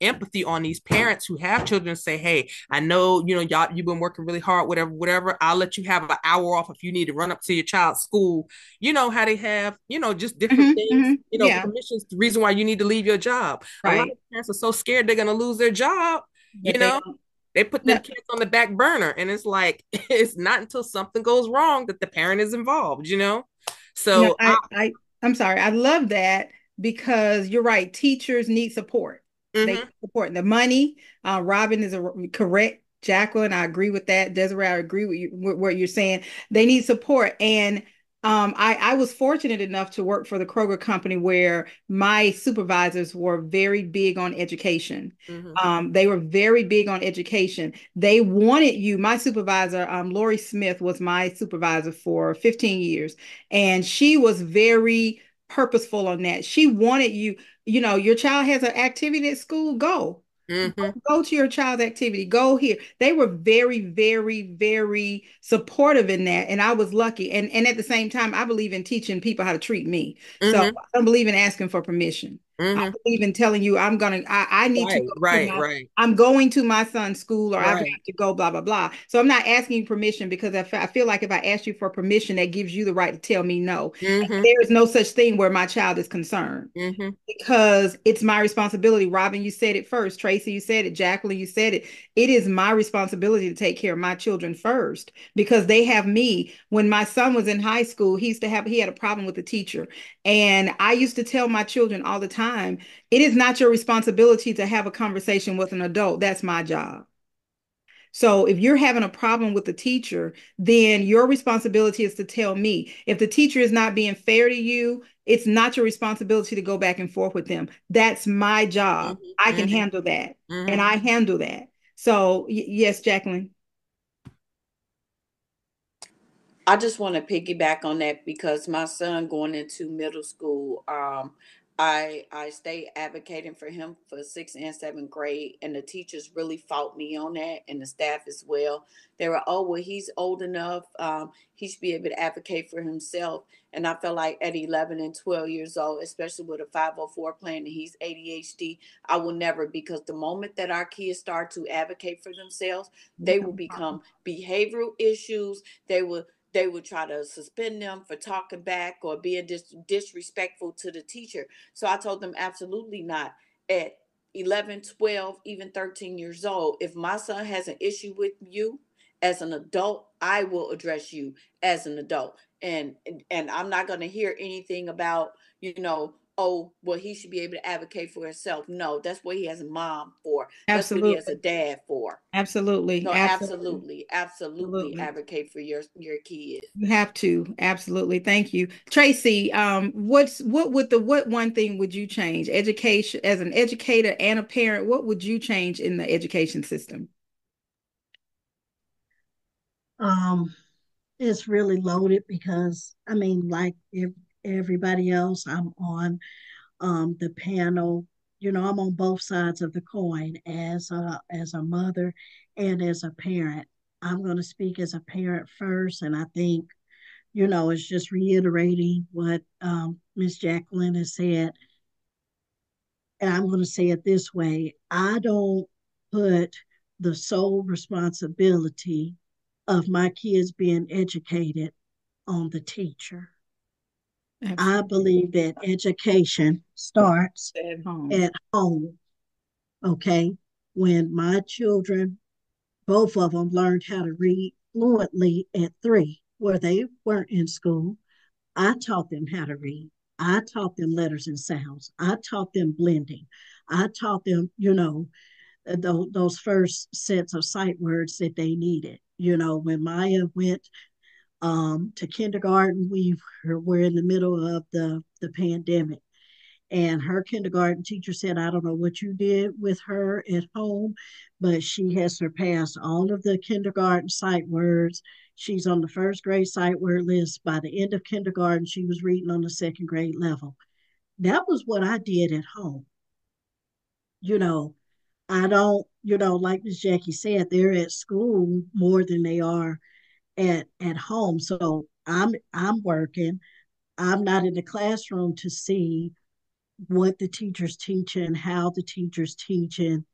empathy on these parents who have children and say, hey, I know, y'all, you've been working really hard, whatever. I'll let you have an hour off if you need to run up to your child's school. You know how they have, just different things, Yeah. permissions, the reason why you need to leave your job. A lot Right. of parents are so scared they're going to lose their job, you That they know don't. they put No, them kids on the back burner, and it's like it's not until something goes wrong that the parent is involved. no, So I'm sorry. I love that because you're right. Teachers need support. They need mhm, support. The money, Robin is correct. Jacqueline, I agree with that. Desiree, I agree with you with what you're saying. They need support. And I was fortunate enough to work for the Kroger company where my supervisors were very big on education. mhm, They were very big on education. They wanted you. My supervisor, Lori Smith, was my supervisor for 15 years, and she was very purposeful on that. She wanted you, your child has an activity at school, go. mhm, Go to your child's activity. Go here. They were very, very, very supportive in that. And I was lucky. And at the same time, I believe in teaching people how to treat me. So mhm, I don't believe in asking for permission. I mhm. believe in telling you I need to Right, go to right, right, I'm going to my son's school or I've got right. to go, blah, blah, blah. So I'm not asking you permission because I feel like if I ask you for permission, that gives you the right to tell me no. Mhm, There is no such thing where my child is concerned mhm, because it's my responsibility. Robin, you said it first. Tracy, you said it. Jacqueline, you said it. It is my responsibility to take care of my children first because they have me. When my son was in high school, he had a problem with the teacher. And I used to tell my children all the time, it is not your responsibility to have a conversation with an adult. That's my job. So if you're having a problem with the teacher, then your responsibility is to tell me. If the teacher is not being fair to you, it's not your responsibility to go back and forth with them. That's my job. mhm, I can mhm, handle that. And mhm. I handle that. So yes, Jacqueline. I just want to piggyback on that because my son going into middle school, I stay advocating for him for sixth and seventh grade, and the teachers really fought me on that, and the staff as well. They were, oh well, he's old enough, he should be able to advocate for himself. And I feel like at 11 and 12 years old, especially with a 504 plan and he's ADHD, I will never, because the moment that our kids start to advocate for themselves, they will become behavioral issues. They would try to suspend them for talking back or being disrespectful to the teacher. So I told them absolutely not. At 11, 12, even 13 years old, if my son has an issue with you as an adult, I will address you as an adult. And I'm not going to hear anything about, oh, well, he should be able to advocate for himself. No, that's what he has a mom for. That's what he has a Absolutely. dad for. Absolutely. So Absolutely. absolutely Absolutely. advocate for your kids. You have to. Absolutely. Thank you. Tracy, what one thing would you change? Education, as an educator and a parent, what would you change in the education system? Um, it's really loaded because I mean, like if everybody else, I'm on the panel. I'm on both sides of the coin as a mother and as a parent. I'm going to speak as a parent first, and I think it's just reiterating what Miss Jacqueline has said. And I'm going to say it this way: I don't put the sole responsibility of my kids being educated on the teacher. I Absolutely. believe that education starts At home. at home. Okay. When my children, both of them, learned how to read fluently at 3, where they weren't in school, I taught them how to read. I taught them letters and sounds. I taught them blending. I taught them, those first sets of sight words that they needed. When Maya went to kindergarten, were in the middle of the pandemic. And her kindergarten teacher said, I don't know what you did with her at home, but she has surpassed all of the kindergarten sight words. She's on the first grade sight word list. By the end of kindergarten, she was reading on the second grade level. That was what I did at home. You know, I don't, like Miss Jackie said, they're at school more than they are at home. So I'm working. I'm not in the classroom to see what the teacher's teaching, how the teacher's teaching,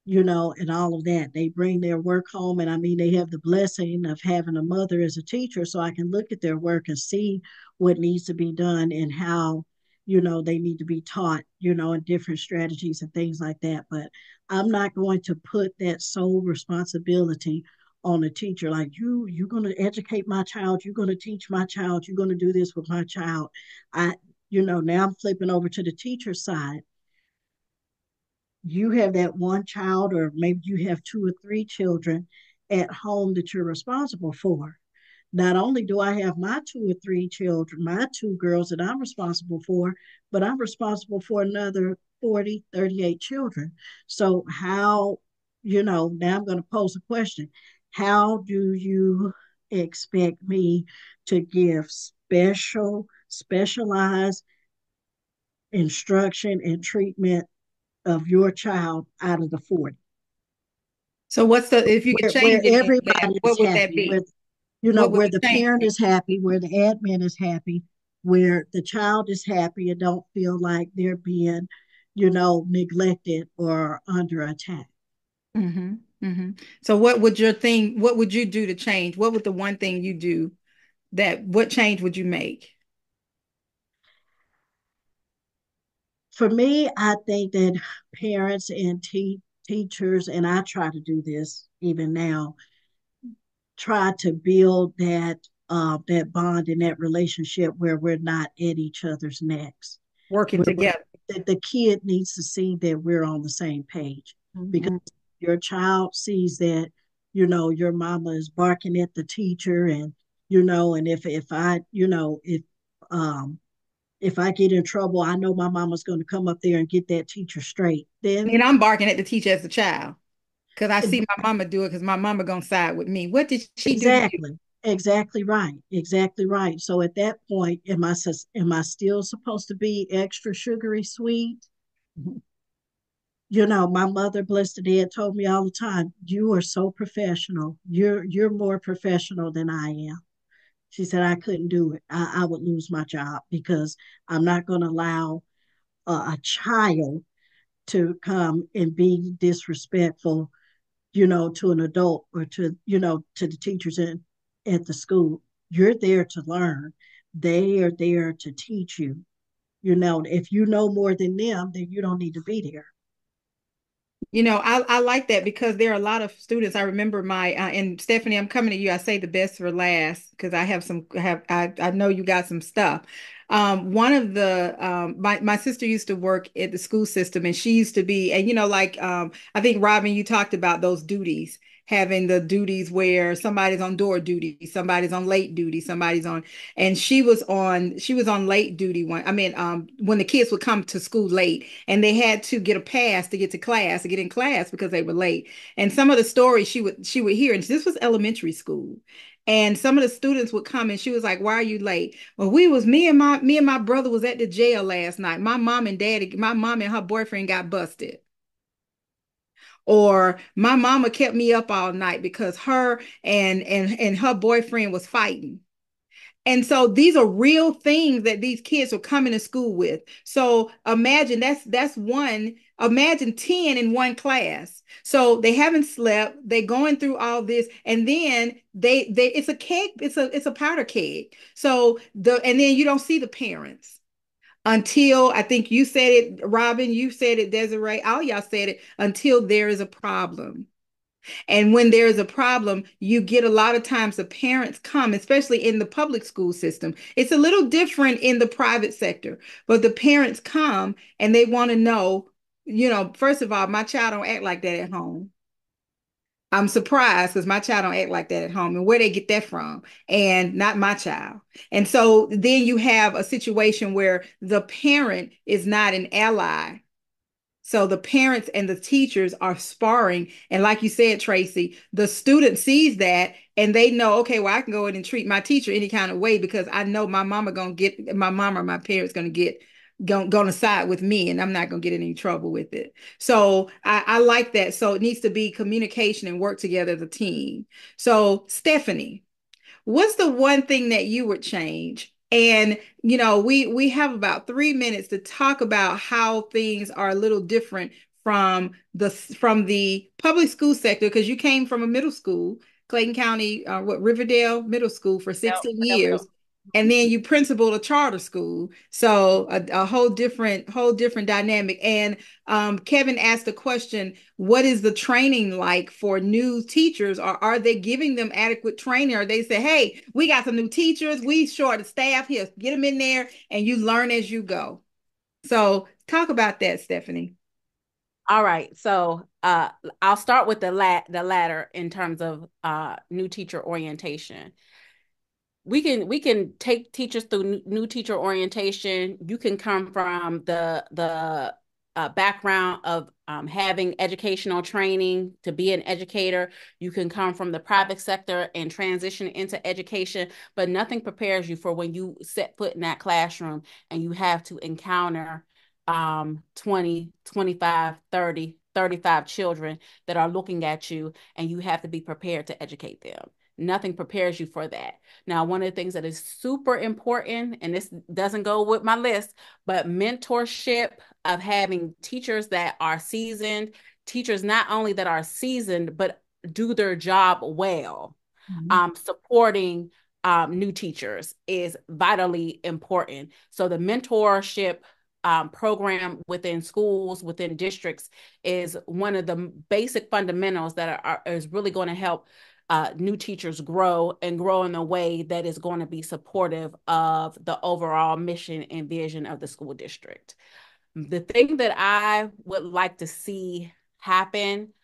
and all of that. They bring their work home, and I mean, they have the blessing of having a mother as a teacher, so I can look at their work and see what needs to be done and how, they need to be taught, and different strategies and things like that. But I'm not going to put that sole responsibility on a teacher like you're going to educate my child, you're going to teach my child, you're going to do this with my child. I Now I'm flipping over to the teacher side. You have that one child, or maybe you have 2 or 3 children at home that you're responsible for. Not only do I have my 2 or 3 children, my 2 girls that I'm responsible for, but I'm responsible for another 40, 38 children. So, now I'm going to pose a question. How do you expect me to give specialized instruction and treatment of your child out of the 40? So what's the, if you could Where change any of that, everybody is what would that happy, be? What would where the the change parent be? is happy, where the admin is happy, where the child is happy and don't feel like they're being, neglected or under attack. Mm-hmm. Mm-hmm. So what would you do to change? What would the one thing you do what change would you make? For me, I think that parents and teachers, and I try to do this even now, try to build that bond and that relationship where we're not at each other's necks. Working Where together. the kid needs to see that we're on the same page, because Mhm. your child sees that, your mama is barking at the teacher, and and um if I get in trouble, I know my mama's going to come up there and get that teacher straight. And Then I'm barking at the teacher as a child because I see my mama do it because my mama gonna side with me. What did she do to you? exactly right, exactly right. So at that point, am I still supposed to be extra sugary sweet? My mother, blessed the dead, told me all the time, you are so professional. You're more professional than I am. She said I couldn't do it. I would lose my job, because I'm not going to allow a child to come and be disrespectful, to an adult, or to the teachers at the school. You're there to learn. They are there to teach you. If you know more than them, then you don't need to be there. I like that because there are a lot of students. I remember and Stephanie, I'm coming to you. I say the best for last because I have I know you got some stuff. One of my sister used to work at the school system, and she used to be, and I think Robin, you talked about those duties, having the duties where somebody's on door duty, somebody's on late duty, and she was on late duty when the kids would come to school late and they had to get a pass to get in class because they were late. And some of the stories she would hear, and this was elementary school. And some of the students would come and she was like, "Why are you late?" Well, me and my brother was at the jail last night. My mom and her boyfriend got busted. Or my mama kept me up all night because her and her boyfriend was fighting. And so these are real things that these kids are coming to school with. So imagine that's one imagine 10 in one class. So they haven't slept, they're going through all this, and then they it's a keg, it's a powder keg. So and then you don't see the parents until, I think you said it, Robin, you said it, Desiree, all y'all said it, until there is a problem. And when there is a problem, you get a lot of times the parents come, especially in the public school system. It's a little different in the private sector, but the parents come and they want to know, first of all, my child don't act like that at home. I'm surprised because my child don't act like that at home, and where they get that from, and not my child. And so then you have a situation where the parent is not an ally, so the parents and the teachers are sparring. And like you said, Tracy, the student sees that and they know, okay, well, I can go in and treat my teacher any kind of way because I know my mom or my parents gonna side with me, and I'm not gonna get in any trouble with it. So I like that. So it needs to be communication and work together as a team. So Stephanie, what's the one thing that you would change? And we have about 3 minutes to talk about how things are a little different from the public school sector, because you came from a middle school, Clayton County, Riverdale Middle School for Yep, 16 yep, yep. years. And then you principal a charter school, so a whole different dynamic. And Kevin asked a question: what is the training like for new teachers, or are they giving them adequate training, or they say, hey, we got some new teachers, we short of staff here, get them in there and you learn as you go. So talk about that, Stephanie. All right. So I'll start with the latter in terms of new teacher orientation. We can take teachers through new teacher orientation. You can come from the background of having educational training to be an educator. You can come from the private sector and transition into education, but nothing prepares you for when you set foot in that classroom and you have to encounter 20, 25, 30, 35 children that are looking at you, and you have to be prepared to educate them. Nothing prepares you for that. Now, one of the things that is super important, and this doesn't go with my list, but mentorship, of having teachers that are seasoned, teachers not only that are seasoned, but do their job well. Supporting new teachers is vitally important. So the mentorship program within schools, within districts, is one of the basic fundamentals that is really going to help new teachers grow and grow in a way that is going to be supportive of the overall mission and vision of the school district. The thing that I would like to see happen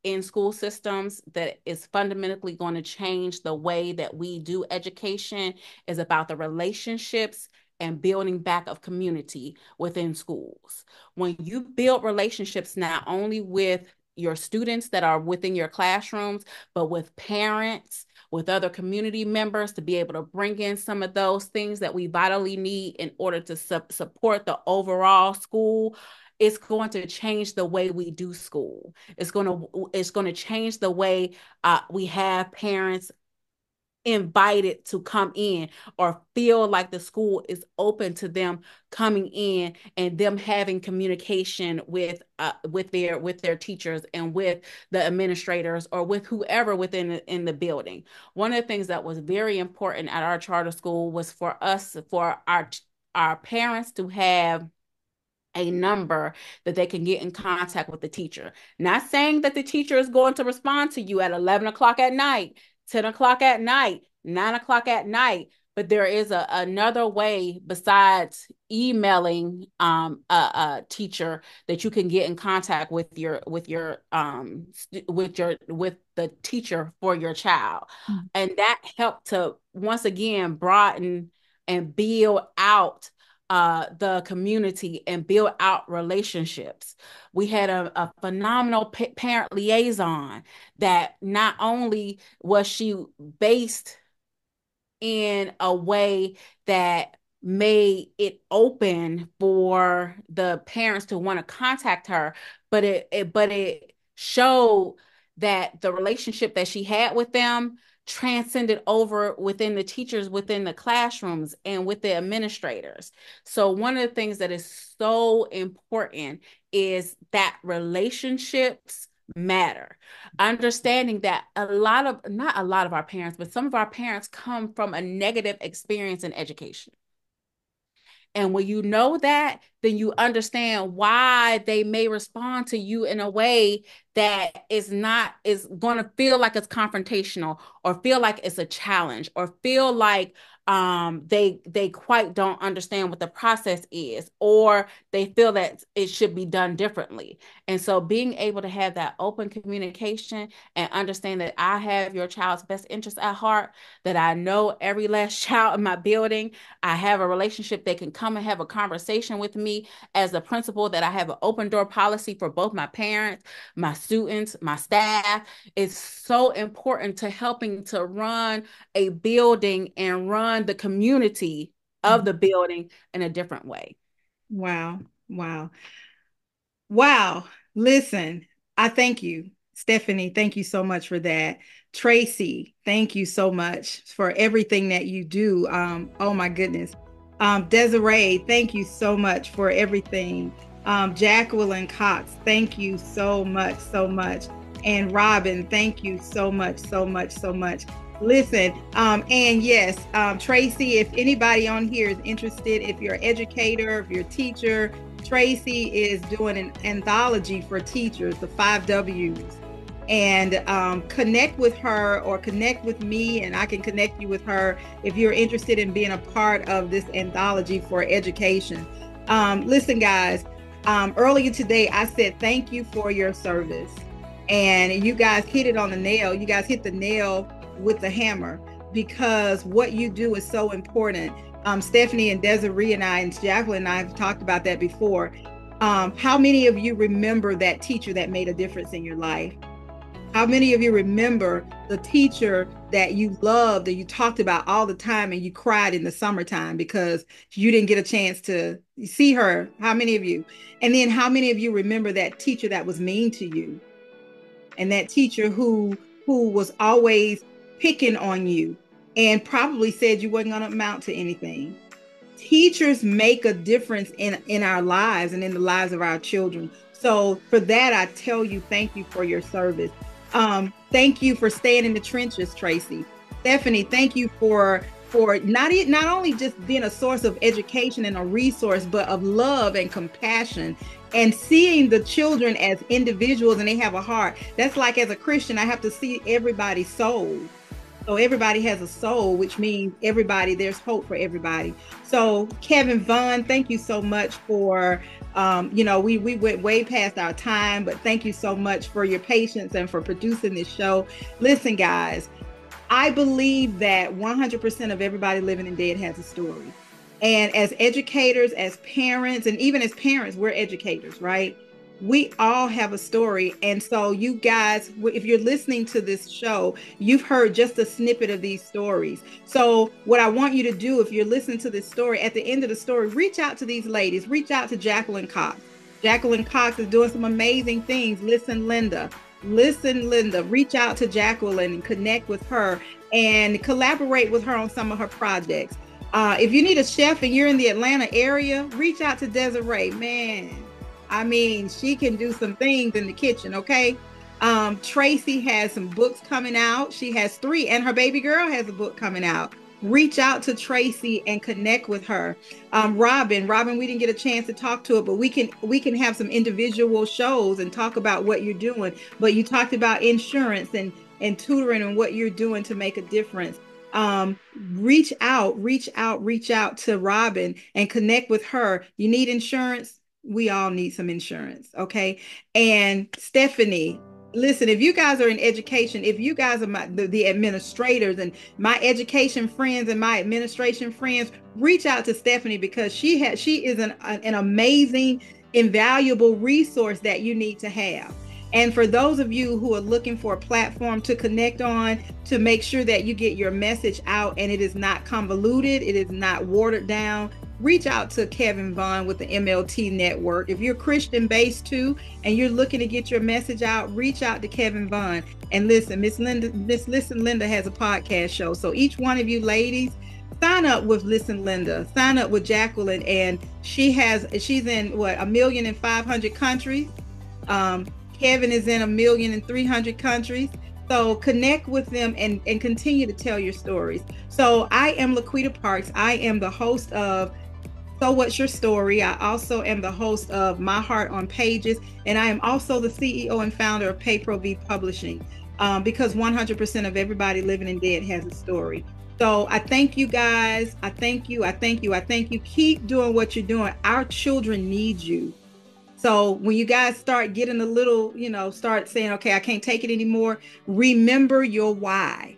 in school systems that is fundamentally going to change the way that we do education is about the relationships and building back of community within schools. When you build relationships not only with your students that are within your classrooms, but with parents, with other community members, to be able to bring in some of those things that we vitally need in order to support the overall school, it's going to change the way we do school. It's going to change the way we have parents invited to come in, or feel like the school is open to them coming in, and them having communication with their teachers and with the administrators or with whoever within in the building. One of the things that was very important at our charter school was for our parents to have a number that they can get in contact with the teacher. Not saying that the teacher is going to respond to you at 11 o'clock at night, 10 o'clock at night, 9 o'clock at night, but there is another way besides emailing a teacher that you can get in contact with the teacher for your child. And that helped to once again broaden and build out the community and build out relationships. We had a phenomenal parent liaison that not only was she based in a way that made it open for the parents to want to contact her, but it showed that the relationship that she had with them transcended over within the teachers, within the classrooms, and with the administrators. So one of the things that is so important is that relationships matter. Understanding that not a lot of our parents, but some of our parents come from a negative experience in education. And when you know that, then you understand why they may respond to you in a way that is going to feel like it's confrontational, or feel like it's a challenge, or feel like they quite don't understand what the process is, or they feel that it should be done differently. And so being able to have that open communication and understand that I have your child's best interest at heart, that I know every last child in my building, I have a relationship, they can come and have a conversation with me as a principal, that I have an open door policy for both my parents, my students, my staff. It's so important to helping to run a building and run the community of the building in a different way. Wow. Wow. Wow. Listen, I thank you. Stephanie, thank you so much for that. Tracy, thank you so much for everything that you do. Oh my goodness. Desiree, thank you so much for everything. Jacqueline Cox, thank you so much, so much. And Robin, thank you so much, so much, so much. Listen, and yes, Tracy, if anybody on here is interested, if you're an educator, if you're a teacher, Tracy is doing an anthology for teachers, the 5 W's. And connect with her or connect with me, and I can connect you with her if you're interested in being a part of this anthology for education. Listen, guys, earlier today, I said thank you for your service. And you guys hit it on the nail. You guys hit the nail with the hammer, because what you do is so important. Stephanie and Desiree and I and Jacqueline and I have talked about that before. How many of you remember that teacher that made a difference in your life? How many of you remember the teacher that you loved and you talked about all the time and you cried in the summertime because you didn't get a chance to see her? How many of you? And then how many of you remember that teacher that was mean to you? And that teacher who was always picking on you and probably said you wasn't going to amount to anything. Teachers make a difference in our lives and in the lives of our children. So for that, I tell you, thank you for your service. Thank you for staying in the trenches, Tracy. Stephanie, thank you for not only just being a source of education and a resource, but of love and compassion and seeing the children as individuals and they have a heart. That's like, as a Christian, I have to see everybody's soul. So everybody has a soul, which means everybody, there's hope for everybody. So Kevin Vaughn, thank you so much for, we went way past our time, but thank you so much for your patience and for producing this show. Listen, guys, I believe that 100% of everybody living and dead has a story. And as educators, as parents, and even as parents, we're educators, right? We all have a story. And so you guys, if you're listening to this show, you've heard just a snippet of these stories. So what I want you to do, if you're listening to this story, at the end of the story, reach out to these ladies, reach out to Jacqueline Cox. Jacqueline Cox is doing some amazing things. Listen, Linda, reach out to Jacqueline and connect with her and collaborate with her on some of her projects. If you need a chef and you're in the Atlanta area, reach out to Desiree. Man, I mean, she can do some things in the kitchen, okay? Tracy has some books coming out. She has 3, and her baby girl has a book coming out. Reach out to Tracy and connect with her. Robin, we didn't get a chance to talk to her, but we can have some individual shows and talk about what you're doing. But you talked about insurance and tutoring and what you're doing to make a difference. Reach out to Robin and connect with her. You need insurance? We all need some insurance, okay? And Stephanie, listen, if you guys are in education, if you guys are the administrators and my education friends and my administration friends, reach out to Stephanie, because she is an amazing, invaluable resource that you need to have. And for those of you who are looking for a platform to connect on, to make sure that you get your message out and it is not convoluted, it is not watered down, reach out to Kevin Vaughn with the MLT Network. If you're Christian based too and you're looking to get your message out, reach out to Kevin Vaughn. And listen, Miss Listen Linda has a podcast show. So each one of you ladies, sign up with Listen Linda, sign up with Jacqueline, and she's in what, 1,500,000 countries. Kevin is in 1,300,000 countries. So connect with them and continue to tell your stories. So I am LaQuita Parks. I am the host of So What's Your Story? I also am the host of My Heart on Pages, and I am also the CEO and founder of PayProV Publishing, because 100% of everybody living and dead has a story. So I thank you guys. I thank you. Keep doing what you're doing. Our children need you. So when you guys start getting a little, start saying, okay, I can't take it anymore, remember your why.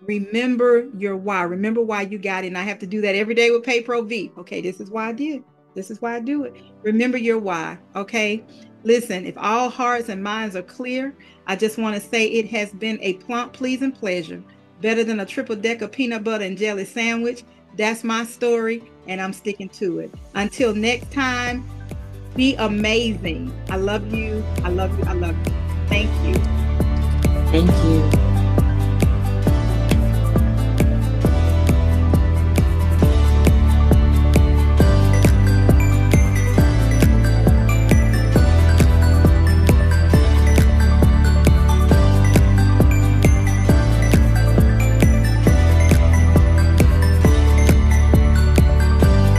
Remember your why. Remember why you got it. And I have to do that every day with PayProV. Okay, this is why I did. This is why I do it. Remember your why. Okay. Listen, if all hearts and minds are clear, I just want to say it has been a plump, pleasing pleasure. Better than a triple-decker peanut butter and jelly sandwich. That's my story, and I'm sticking to it. Until next time, be amazing. I love you. I love you. I love you. Thank you. Thank you.